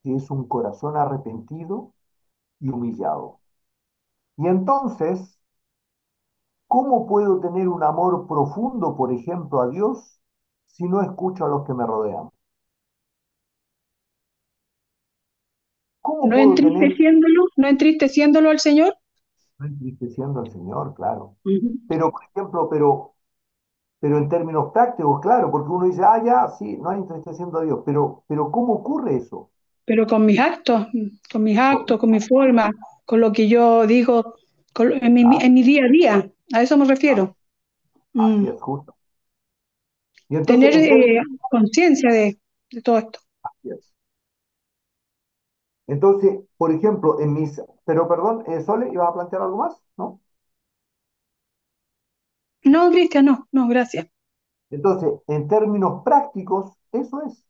que es un corazón arrepentido y humillado. Y entonces, ¿cómo puedo tener un amor profundo, por ejemplo, a Dios, si no escucho a los que me rodean? ¿Cómo No puedo tener, entristeciéndolo, no entristeciéndolo al Señor. no entristeciendo al Señor, claro? Ujú. Pero, por ejemplo, pero en términos prácticos, claro, porque uno dice, ah, ya, sí, no hay entristeciendo a Dios, pero ¿cómo ocurre eso? Pero con mis Por- actos, con mi forma, con lo que yo digo ah, en mi día a día. A eso me ah, refiero. así Mm. es, justo. Y entonces, Tener en términos, conciencia de todo esto. así es. Entonces, por ejemplo, pero perdón, Sole, ¿ibas a plantear algo más? ¿No? No, Cristian, no, no, gracias. Entonces, en términos prácticos, eso es.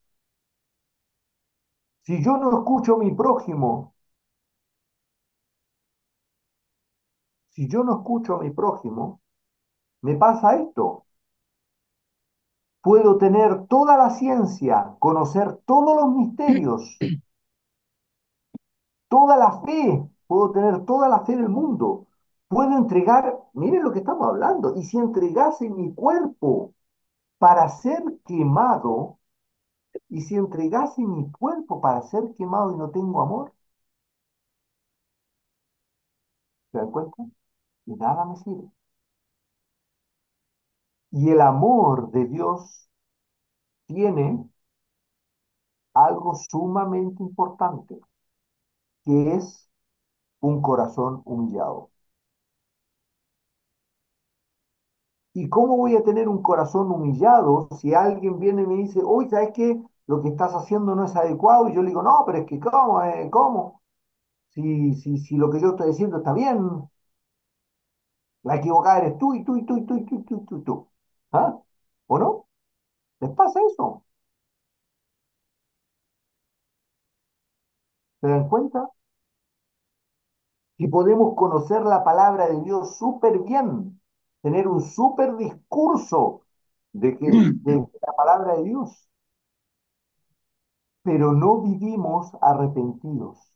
Si yo no escucho a mi prójimo, si yo no escucho a mi prójimo, me pasa esto. Puedo tener toda la ciencia, conocer todos los misterios, toda la fe, puedo tener toda la fe del mundo, puedo entregar, miren lo que estamos hablando, y si entregase mi cuerpo para ser quemado, y si entregase mi cuerpo para ser quemado y no tengo amor, ¿se dan cuenta? Y nada me sirve. Y el amor de Dios tiene algo sumamente importante, que es un corazón humillado. ¿Y cómo voy a tener un corazón humillado si alguien viene y me dice, oye, ¿sabes qué? Lo que estás haciendo no es adecuado. Y yo le digo, no, pero es que ¿cómo? ¿Cómo? Si lo que yo estoy diciendo está bien, la equivocada eres tú y tú y tú y tú y tú y tú y tú. Y tú. ¿Ah? ¿O no? ¿Les pasa eso? ¿Se dan cuenta? Si podemos conocer la palabra de Dios súper bien, tener un súper discurso de la palabra de Dios, pero no vivimos arrepentidos.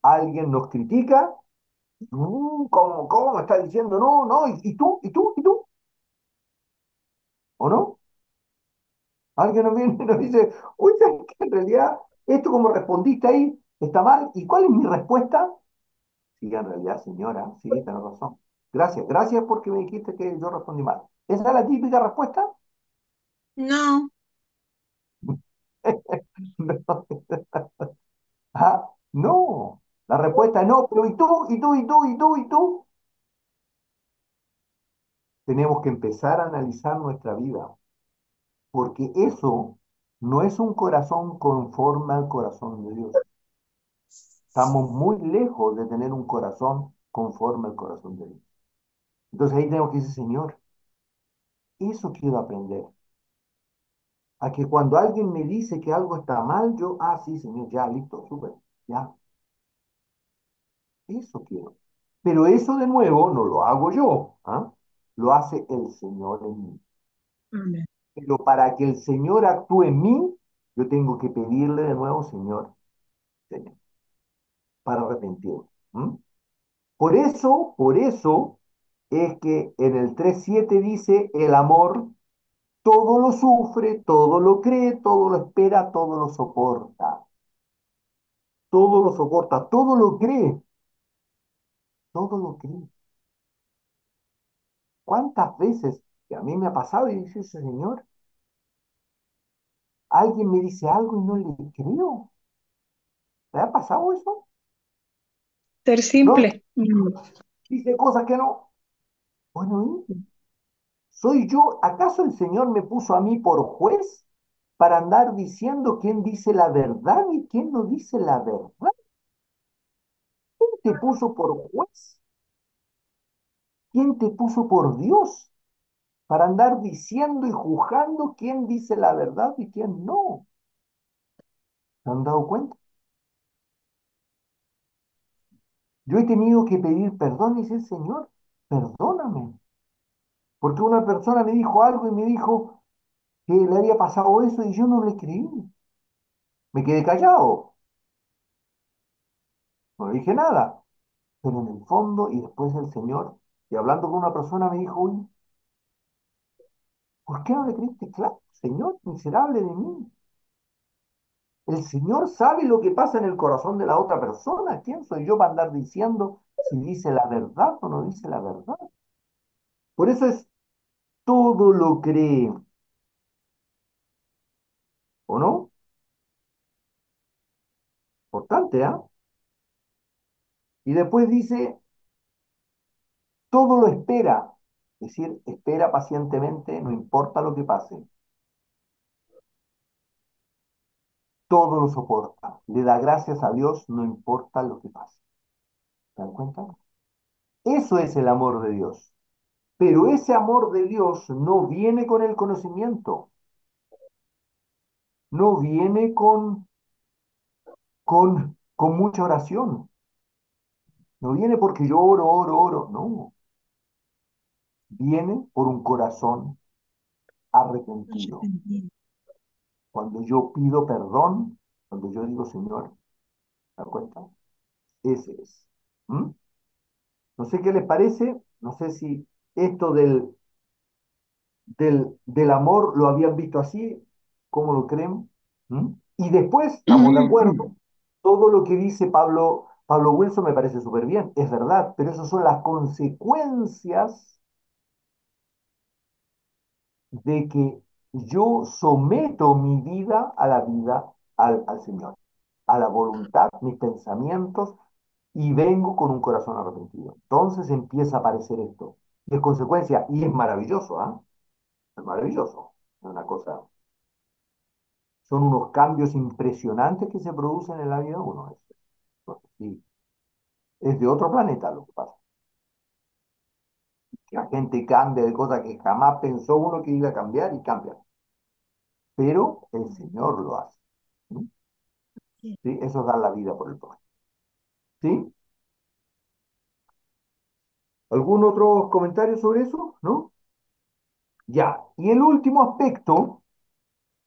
Alguien nos critica, ¿cómo me está diciendo? No, no, ¿y tú? ¿Y tú? ¿Y tú? ¿O no? Alguien nos viene y nos dice, uy, ¿sabes qué? En realidad, esto como respondiste ahí está mal. ¿Y cuál es mi respuesta? Sí, en realidad, señora, sí, tiene razón. Gracias, gracias porque me dijiste que yo respondí mal. ¿Esa es la típica respuesta? No, No. Ah, no. La respuesta es no, pero ¿y tú? ¿Y tú? ¿Y tú? ¿Y tú? ¿Y tú? Tenemos que empezar a analizar nuestra vida, porque eso no es un corazón conforme al corazón de Dios. Estamos muy lejos de tener un corazón conforme al corazón de Dios. Entonces ahí tengo que decir, Señor, eso quiero aprender. A que cuando alguien me dice que algo está mal, yo, sí, Señor, ya, listo, súper, ya, eso quiero. Pero eso de nuevo no lo hago yo, ¿ah? Lo hace el Señor en mí. Amén. Pero para que el Señor actúe en mí, yo tengo que pedirle de nuevo, Señor, Señor, para arrepentirme. ¿M? Por eso es que en el 3:7 dice, el amor todo lo sufre, todo lo cree, todo lo espera, todo lo soporta. Todo lo soporta, todo lo cree, todo lo cree. ¿Cuántas veces que a mí me ha pasado y dice, Señor, alguien me dice algo y no le creo? ¿Te ha pasado eso? Ser No, simple. dice cosas que no. Bueno, ¿y? ¿Soy yo? ¿Acaso el Señor me puso a mí por juez para andar diciendo quién dice la verdad y quién no dice la verdad? ¿Quién te puso por juez? ¿Quién te puso por Dios para andar diciendo y juzgando quién dice la verdad y quién no? ¿Se han dado cuenta? Yo he tenido que pedir perdón y decir, Señor, perdóname. Porque una persona me dijo algo y me dijo que le había pasado eso y yo no le creí. Me quedé callado, no le dije nada. Pero en el fondo, y después el Señor, y hablando con una persona, me dijo, oye, ¿por qué no le creíste? Claro, Señor, miserable de mí. El Señor sabe lo que pasa en el corazón de la otra persona. ¿Quién soy yo para andar diciendo si dice la verdad o no dice la verdad? Por eso es todo lo cree, ¿o no? Importante, ¿ah? Y después dice, todo lo espera. Es decir, espera pacientemente, no importa lo que pase. Todo lo soporta. Le da gracias a Dios, no importa lo que pase. ¿Se dan cuenta? Eso es el amor de Dios. Pero ese amor de Dios no viene con el conocimiento, no viene con mucha oración, no viene porque yo oro, oro, oro, no, viene por un corazón arrepentido. arrepentido. Cuando yo pido perdón, cuando yo digo, Señor, ¿te das cuenta? Ese es. No sé qué les parece, no sé si esto del amor lo habían visto así, ¿cómo lo creen? ¿Mm? Y después, estamos de acuerdo, todo lo que dice Pablo Wilson me parece súper bien, es verdad, pero esas son las consecuencias de que yo someto mi vida a la vida al Señor, a la voluntad, mis pensamientos, y vengo con un corazón arrepentido. Entonces empieza a aparecer esto. Y es consecuencia, y es maravilloso, ¿ah? Es maravilloso. Es una cosa, son unos cambios impresionantes que se producen en la vida de uno. Sí, es de otro planeta lo que pasa. Que la gente cambia de cosas que jamás pensó uno que iba a cambiar y cambia. Pero el Señor lo hace. ¿Sí? Sí. ¿Sí? Eso es dar la vida por el prójimo. ¿Sí? ¿Algún otro comentario sobre eso? ¿No? Ya. Y el último aspecto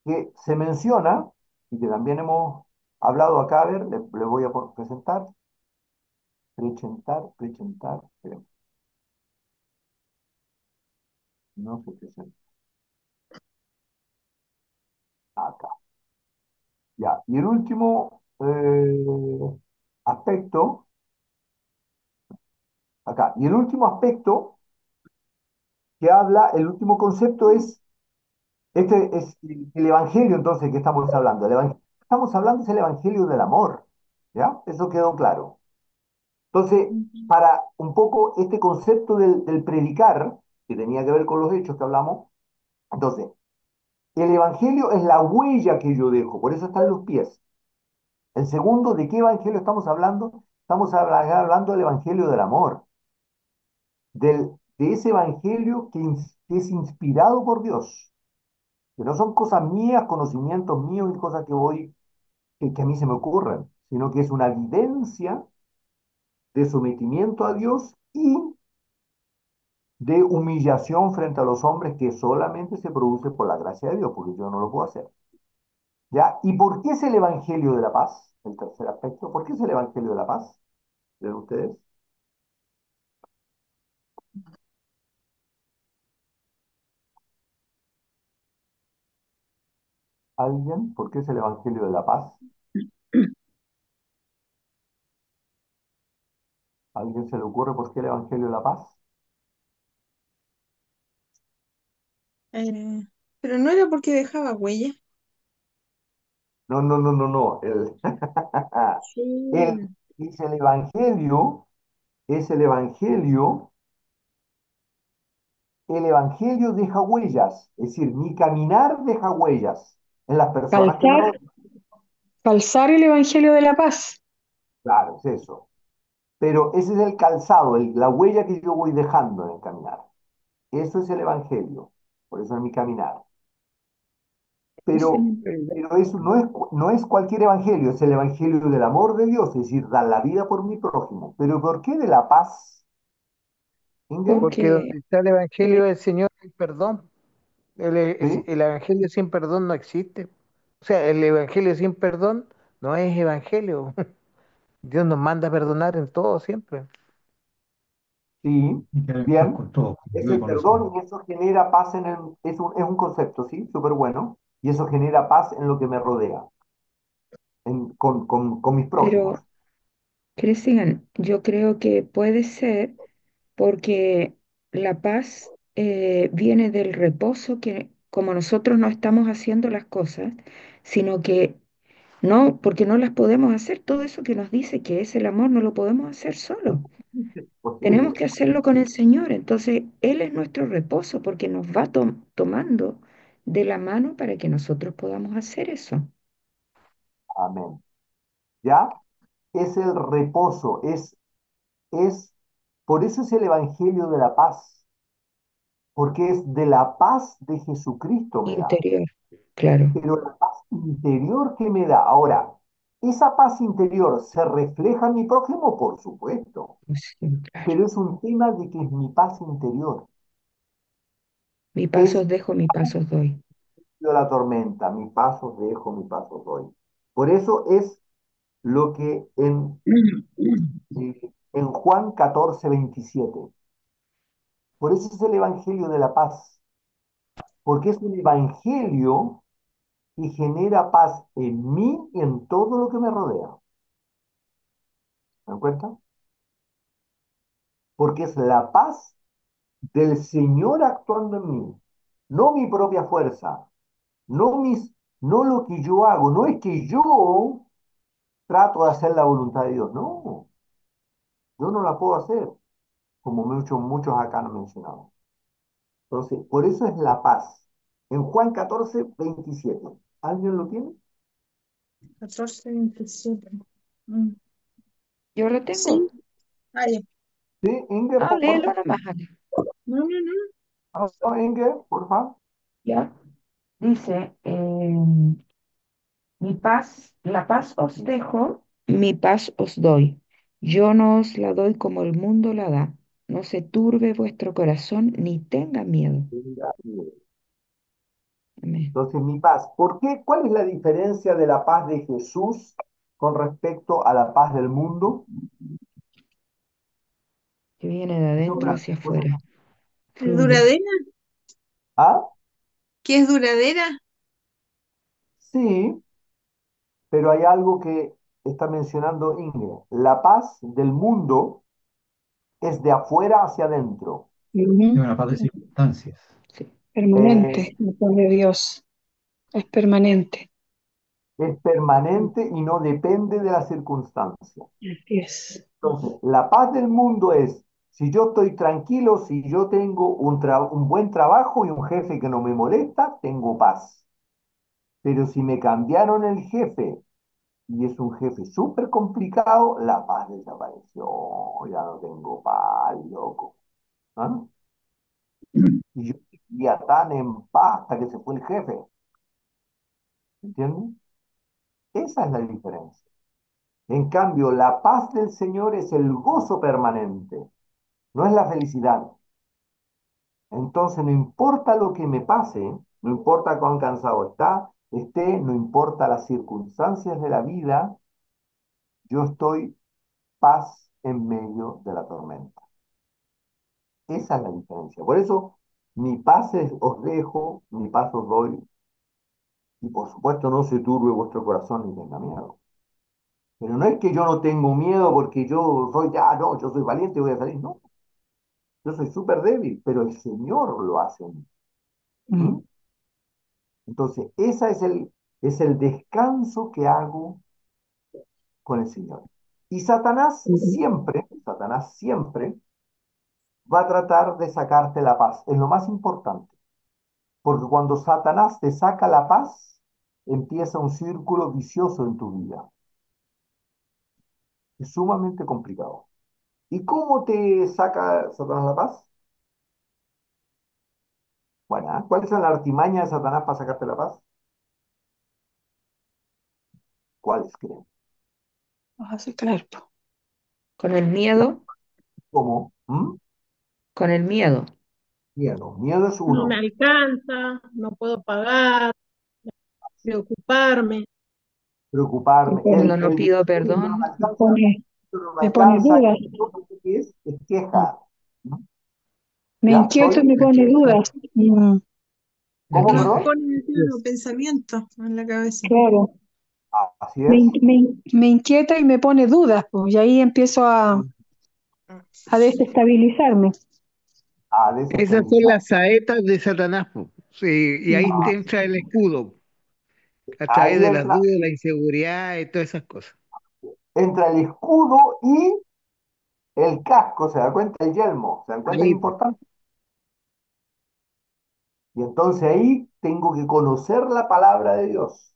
que se menciona y que también hemos hablado acá, a ver, le voy a presentar, presentar, no se presenta acá. Ya, y el último aspecto, acá, y el último aspecto que habla, el último concepto es, este es el evangelio entonces que estamos hablando. El evangelio que estamos hablando es el evangelio del amor, ¿ya? Eso quedó claro. Entonces, Ujú. para un poco este concepto del predicar, que tenía que ver con los hechos que hablamos, entonces, el evangelio es la huella que yo dejo, por eso están los pies. El segundo, ¿de qué evangelio estamos hablando? Estamos hablando del evangelio del amor, de ese evangelio que es inspirado por Dios, que no son cosas mías, conocimientos míos y cosas que a mí se me ocurren, sino que es una vivencia de sometimiento a Dios y de humillación frente a los hombres que solamente se produce por la gracia de Dios, porque yo no lo puedo hacer. ¿Ya? ¿Y por qué es el Evangelio de la paz? El tercer aspecto. ¿Por qué es el Evangelio de la paz? ¿Ven ustedes? ¿Alguien? ¿Por qué es el Evangelio de la paz? ¿A alguien se le ocurre por qué el Evangelio de la paz? Eh, pero no era porque dejaba huella. No, no, no, no, no. El, Sí. es el Evangelio, es el Evangelio deja huellas, es decir, mi caminar deja huellas en las personas que me Calzar, rodean. calzar el Evangelio de la paz. Claro, es eso. Pero ese es el calzado, la huella que yo voy dejando en el caminar. Eso es el Evangelio, por eso es mi caminar. Pero, pero eso no es cualquier Evangelio, es el Evangelio del amor de Dios, es decir, dar la vida por mi prójimo. Pero ¿por qué de la paz, Inge? Porque Porque donde está el eh, Evangelio del Señor hay perdón. ¿Sí? El Evangelio sin perdón no existe. O sea, el Evangelio sin perdón no es Evangelio. Dios nos manda a perdonar en todo siempre. Sí, Y que además bien. con todo, con Es Dios y el con los perdón hombres. y eso genera paz es un concepto, ¿sí? Súper bueno. Y eso genera paz en lo que me rodea, con mis prójimos. pero Cristian, yo creo que puede ser porque la paz viene del reposo que como nosotros no estamos haciendo las cosas, sino que no, porque no las podemos hacer, todo eso que nos dice que es el amor, no lo podemos hacer solo. Tenemos Posible. que hacerlo con el Señor. Entonces, Él es nuestro reposo porque nos va tomando de la mano para que nosotros podamos hacer eso. Amén. ¿Ya? Es el reposo, por eso es el Evangelio de la paz, porque es de la paz de Jesucristo me da, Interior, claro. pero la paz interior que me da. Ahora, ¿esa paz interior se refleja en mi prójimo? Por supuesto, Sí, claro. pero es un tema de que es mi paz interior, Mi es pasos dejo, mi pasos doy. de la tormenta, mi paso dejo, mi paso doy. Por eso es lo que en Juan 14:27. Por eso es el Evangelio de la paz, porque es un Evangelio que genera paz en mí y en todo lo que me rodea. ¿Me dan cuenta? Porque es la paz del Señor actuando en mí, no mi propia fuerza, no lo que yo hago, no es que yo trato de hacer la voluntad de Dios, no, yo no la puedo hacer, como muchos acá han mencionado. Entonces, por eso es la paz. En Juan 14:27. ¿Alguien lo tiene? 14:27. Mm. Yo lo Sí, tengo. vale. Sí, Inger, Ah, por léelo favor. nomás, Ale. No, no, no. Inger, por favor. ¿Ya? Dice, mi paz, la paz os dejo, mi paz os doy. Yo no os la doy como el mundo la da. No se turbe vuestro corazón ni tenga miedo. Amén. Entonces, mi paz. ¿Por qué? ¿Cuál es la diferencia de la paz de Jesús con respecto a la paz del mundo? Que viene de Son adentro hacia prácticos. afuera. ¿Es Fluye. duradera? ¿Ah? ¿Qué es duradera? Sí, pero hay algo que está mencionando Inger. La paz del mundo es de afuera hacia adentro. Es Ujú. una paz de circunstancias. Sí. Eh, Permanente, me pone Dios. Es permanente. es permanente y no depende de las circunstancias. Así es. Entonces, la paz del mundo es, si yo estoy tranquilo, si yo tengo un buen trabajo y un jefe que no me molesta, tengo paz. Pero si me cambiaron el jefe y es un jefe súper complicado, la paz desapareció. Ya no tengo paz, loco. ¿Ah? Y yo vivía tan en paz hasta que se fue el jefe. ¿Entiendes? Esa es la diferencia. En cambio, la paz del Señor es el gozo permanente, no es la felicidad. Entonces, no importa lo que me pase, no importa cuán cansado esté, no importa las circunstancias de la vida, yo estoy paz en medio de la tormenta. Esa es la diferencia. Por eso, os dejo, mi paz os doy, y por supuesto no se turbe vuestro corazón ni tenga miedo. Pero no es que yo no tengo miedo porque yo soy, no, yo soy valiente y voy a salir. No, yo soy súper débil, pero el Señor lo hace en mí. Mm. ¿Mm? Entonces, ese es el descanso que hago con el Señor. Y Satanás siempre va a tratar de sacarte la paz. Es lo más importante. Porque cuando Satanás te saca la paz, empieza un círculo vicioso en tu vida. Es sumamente complicado. ¿Y cómo te saca Satanás la paz? Bueno, ¿cuáles son las artimañas de Satanás para sacarte la paz? ¿Cuáles creen? Así, claro. Con el La- miedo, ¿Cómo? ¿Mm? con el miedo. Miedo. Miedo es No me uno. alcanza, no puedo pagar, preocuparme. Me Preocuparme. pone, Cuando no pido Esto no me perdón, me alcanza, pone, esto no me me pone alcanza. dudas. Esto no sé qué es Mm. queja. ¿No? Me ¿Ya? inquieto y ¿Estoy? me pone dudas. Mm. La ¿Cómo, Nos queja. perdón? pone, claro, Yes. pensamientos en la cabeza. Claro. Así es. Me inquieta y me pone dudas, pues, y ahí empiezo a desestabilizarme. A Esas son desestabilizar. las saetas de Satanás, po. Sí, y ahí te Así entra el escudo, a través Ahí de las entra, dudas, la inseguridad y todas esas cosas. entra el escudo y el casco, ¿se da cuenta? El yelmo, ¿se dan cuenta qué Ahí, po. importante? Y entonces ahí tengo que conocer la palabra de Dios.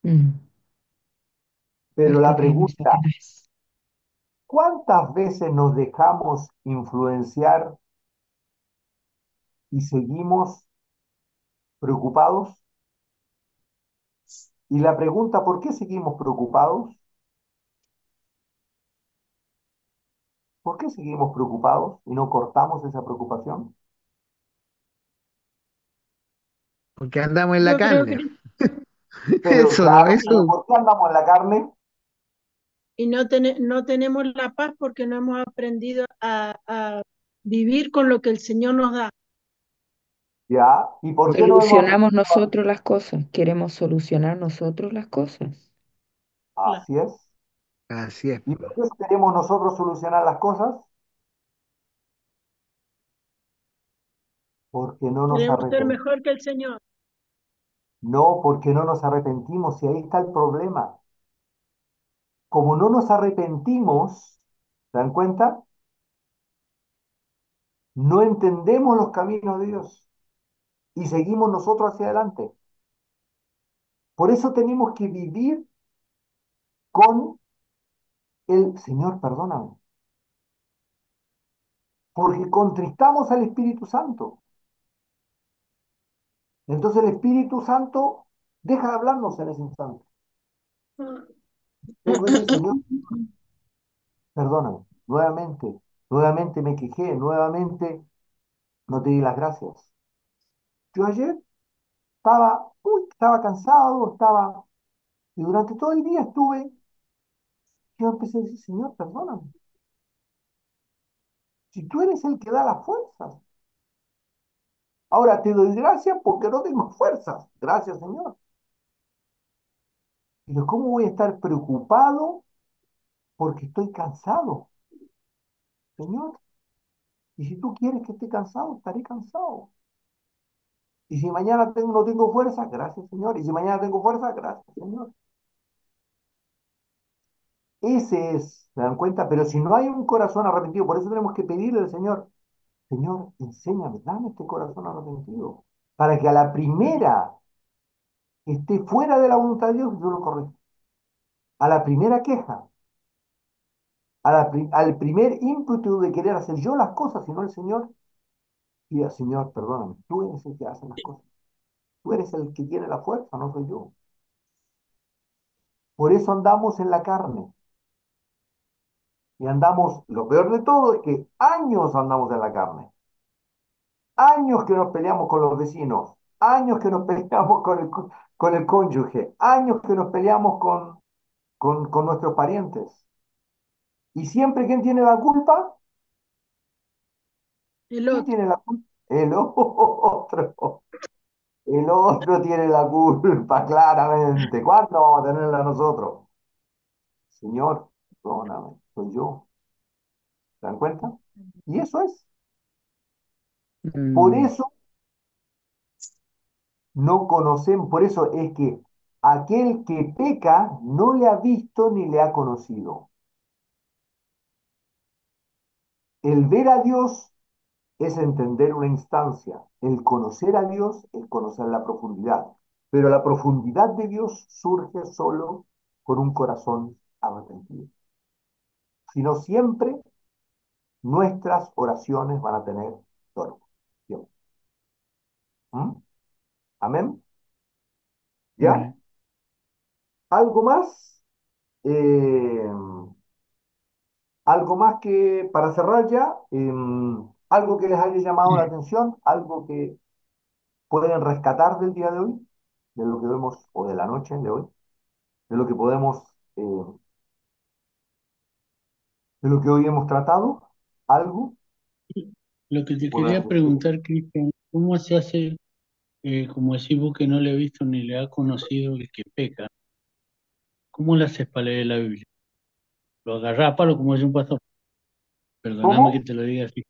mm, Pero alto la reino, pregunta, Satanás. ¿cuántas veces nos dejamos influenciar y seguimos preocupados? Y la pregunta, ¿por qué seguimos preocupados? ¿Por qué seguimos preocupados y no cortamos esa preocupación? Porque andamos en la Yo creo carne. que Pero Eso no, claro, pero eso. ¿por qué andamos en la carne? y no tenemos la paz porque no hemos aprendido a vivir con lo que el Señor nos da. ¿Ya? ¿Y por qué no hemos aprendido? Solucionamos nosotros las cosas, queremos solucionar nosotros las cosas. Claro. Así es. Así es. ¿Y por qué queremos nosotros solucionar las cosas? Porque no nos Queremos ser arrepentimos. mejor que el Señor. No, porque no nos arrepentimos. Y ahí está el problema. Como no nos arrepentimos, ¿se dan cuenta? No entendemos los caminos de Dios y seguimos nosotros hacia adelante. Por eso tenemos que vivir con el Señor, perdóname, porque contristamos al Espíritu Santo. Entonces el Espíritu Santo deja de hablarnos en ese instante. Tengo que decir, Señor, perdóname, nuevamente me quejé, nuevamente no te di las gracias. Yo ayer estaba cansado, y durante todo el día yo empecé a decir, Señor, perdóname. Si tú eres el que da las fuerzas. Ahora te doy gracias porque no tengo fuerzas. Gracias, Señor. Pero ¿cómo voy a estar preocupado porque estoy cansado, Señor? Y si tú quieres que esté cansado, estaré cansado. Y si mañana no tengo fuerza, gracias, Señor. Y si mañana tengo fuerza, gracias, Señor. Ese es, ¿se dan cuenta? Pero si no hay un corazón arrepentido, por eso tenemos que pedirle al Señor, Señor, enséñame, dame este corazón arrepentido, para que a la primera que esté fuera de la voluntad de Dios, yo lo corrija. A la primera queja, al primer ímpetu de querer hacer yo las cosas, sino el Señor, diga, Señor, perdóname, tú eres el que hace las cosas. Tú eres el que tiene la fuerza, no soy yo. Por eso andamos en la carne. Y andamos, lo peor de todo es que años andamos en la carne. Años que nos peleamos con los vecinos. Años que nos peleamos con el cónyuge. Años que nos peleamos con nuestros parientes. Y siempre, ¿quién tiene la culpa? El ¿Quién otro. tiene la culpa? El otro. El otro tiene la culpa, claramente. ¿Cuándo vamos a tenerla nosotros? Señor, perdóname, soy yo. ¿Se dan cuenta? Y eso es. Por Mm, eso no conocen, por eso es que aquel que peca no le ha visto ni le ha conocido. El ver a Dios es entender una instancia. El conocer a Dios es conocer la profundidad. Pero la profundidad de Dios surge solo con un corazón arrepentido. Si no, siempre nuestras oraciones van a tener torno. ¿Mm? Amén. ¿Ya? Mm. ¿Algo más? Eh, algo más que, para cerrar ya, algo que les haya llamado la atención, algo que pueden rescatar del día de hoy, de lo que vemos, o de la noche de hoy, de lo que podemos, de lo que hoy hemos tratado, algo. Lo que te Puedan quería decir. preguntar, Cristian, ¿cómo se hace, como decís vos que no le ha visto ni le ha conocido el que peca? ¿Cómo le haces para leer la Biblia? ¿Lo agarrás a palo como dice un pastor? Perdóname que ¿Cómo? te lo diga así.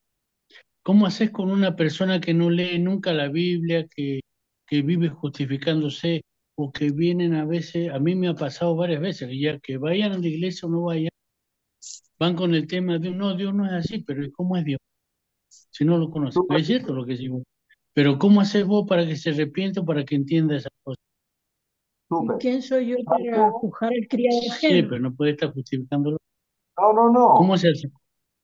¿Cómo haces con una persona que no lee nunca la Biblia, que vive justificándose o que vienen a veces, a mí me ha pasado varias veces, que ya que vayan a la iglesia o no vayan, van con el tema de no, Dios no es así, pero ¿cómo es Dios? Si no lo conoce. Pero Súper es cierto simple, lo que decís vos. Pero ¿cómo haces vos para que se arrepienta o para que entienda esas cosas? ¿Y súper. quién soy yo ¿Sabes para cómo? juzgar al criado Sí, ajeno? pero no puede estar justificándolo. No, no, ¿Cómo no. se hace?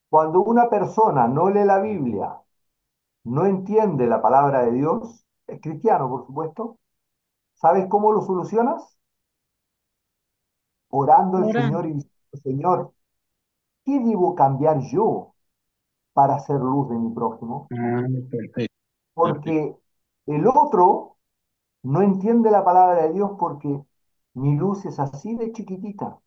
Cuando una persona no lee la Biblia, no entiende la palabra de Dios, es cristiano, por supuesto, ¿sabes cómo lo solucionas? Orando al Orando. Señor y diciendo, Señor, ¿qué debo cambiar yo para hacer luz de mi prójimo? Ah, perfecto, perfecto. Porque el otro no entiende la palabra de Dios porque mi luz es así de chiquitita.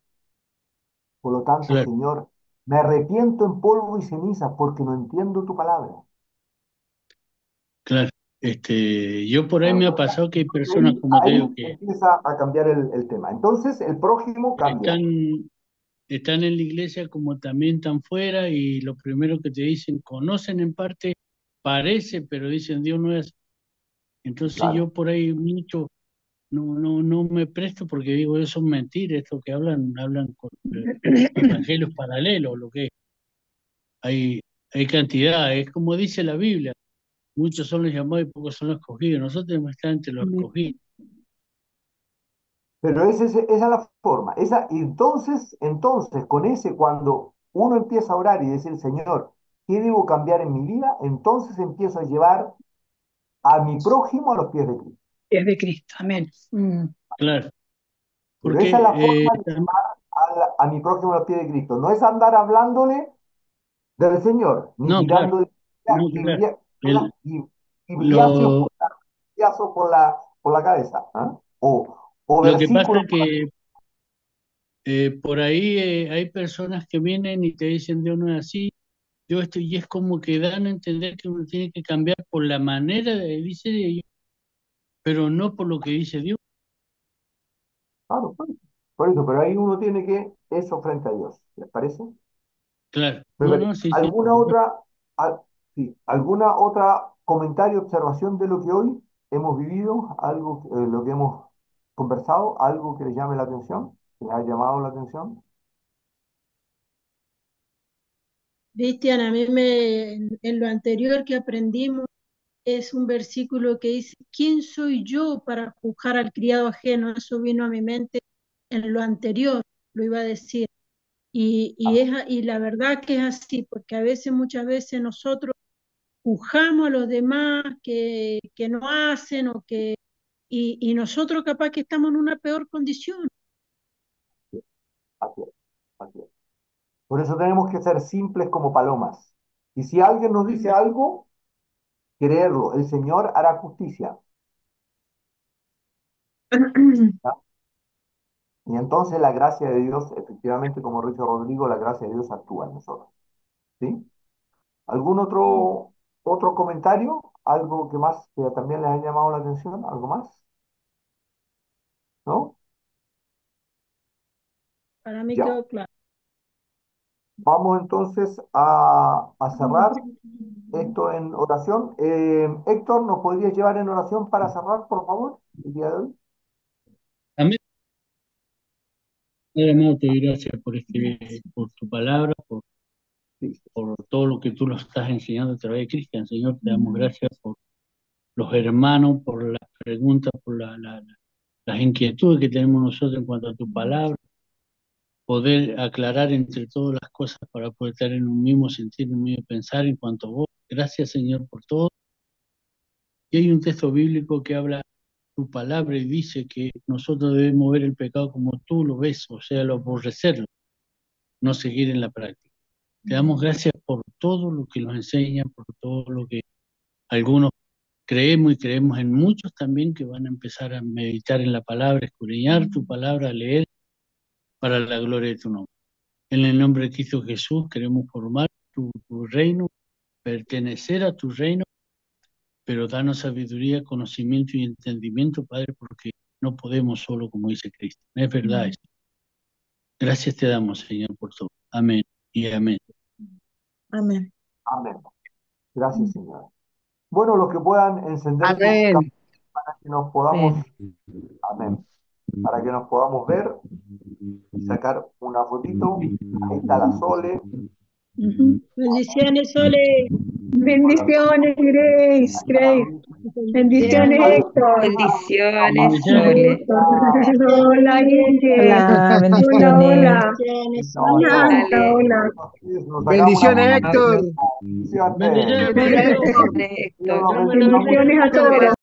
Por lo tanto, Claro, Señor, me arrepiento en polvo y ceniza porque no entiendo tu palabra. claro. Yo por ahí me ha pasado que hay personas, como te digo, Ahí que empieza a cambiar el tema. Entonces, el prójimo cambia. están en la iglesia como también están fuera y lo primero que te dicen, conocen en parte, parece, pero dicen Dios no es así. Entonces Claro. yo por ahí mucho no me presto porque digo, eso es mentira, esto que hablan con evangelios paralelos, lo que es. Hay, hay cantidad, es como dice la Biblia, muchos son los llamados y pocos son los escogidos. Nosotros tenemos que estar entre los escogidos. Pero esa es la forma. Entonces, con ese, cuando uno empieza a orar y decir, Señor, ¿qué debo cambiar en mi vida? Entonces empiezo a llevar a mi prójimo a los pies de Cristo. Es de Cristo, amén. Claro, Pero esa es la porque forma de llevar a mi prójimo a los pies de Cristo. No es andar hablándole del Señor, ni no, claro, tirándole no, claro. El- y, y lo, brillazos por la cabeza. ¿Ah? O lo que pasa versículos. es que por ahí hay personas que vienen y te dicen Dios no es así, yo estoy, y es como que dan a entender que uno tiene que cambiar por la manera de dice de ellos, pero no por lo que dice Dios. Claro, por eso, pero ahí uno tiene que eso frente a Dios. ¿Les parece? Claro, Me no, parece. no, sí, sí, por ¿Alguna supuesto. otra, sí, alguna otra comentario, observación de lo que hoy hemos vivido, algo, lo que hemos conversado, algo que les llame la atención, que les haya llamado la atención? Cristian, en lo anterior que aprendimos es un versículo que dice, ¿quién soy yo para juzgar al criado ajeno? Eso vino a mi mente en lo anterior, lo iba a decir. Y la verdad que es así, porque a veces, muchas veces nosotros juzgamos a los demás que no hacen y nosotros capaz que estamos en una peor condición. Así es, así es. Por eso tenemos que ser simples como palomas. Y si alguien nos dice algo, creerlo. El Señor hará justicia. ¿Ya? Y entonces la gracia de Dios, efectivamente, como lo dice Rodrigo, la gracia de Dios actúa en nosotros. ¿Sí? ¿Algún otro comentario? ¿Algo que más que también les haya llamado la atención? ¿Algo más? ¿No? Para mí Ya. quedó claro. Vamos entonces a cerrar esto en oración. Héctor, ¿nos podrías llevar en oración para cerrar, por favor, el día de hoy? Amén. Padre amado, te doy gracias por tu palabra, Sí. por todo lo que tú nos estás enseñando a través de Cristian. Señor, te damos gracias por los hermanos, por las preguntas, por las inquietudes que tenemos nosotros en cuanto a tu palabra, poder aclarar entre todas las cosas para poder estar en un mismo sentir, en un mismo pensar en cuanto a vos. Gracias, Señor, por todo. Y hay un texto bíblico que habla tu palabra y dice que nosotros debemos ver el pecado como tú lo ves, o sea, lo aborrecerlo, no seguir en la práctica. Te damos gracias por todo lo que nos enseña, por todo lo que algunos creemos y creemos en muchos también que van a empezar a meditar en la palabra, escudriñar tu palabra, a leer para la gloria de tu nombre. En el nombre de Cristo Jesús queremos formar tu reino, pertenecer a tu reino, pero danos sabiduría, conocimiento y entendimiento, Padre, porque no podemos solo, como dice Cristo. Es verdad eso. Gracias te damos, Señor, por todo. Amén y amén. Amén. Amén. Gracias, Señor. Bueno, los que puedan encender sus cámaras Amén. para que nos podamos, Amén. amén, para que nos podamos ver y sacar una fotito. Ahí está la Sole. Bendiciones, Sole. Bendiciones, Grace, Ahí está la Grace. Luisa. Bendiciones, Héctor. Bendiciones, Bendiciones. Sole. Hola, Inge. Hola, Hola, bendiciones. hola. Bendiciones, No, Sonia. no. Hola, Dale. hola. Nos sacamos una Bendiciones, foto. Héctor. Bendiciones. Bendiciones, Bendiciones, Pablito. Héctor. Bendiciones, Dios Héctor. los Dios me lo bendiga bendiga. mucho. Bendiciones a todos.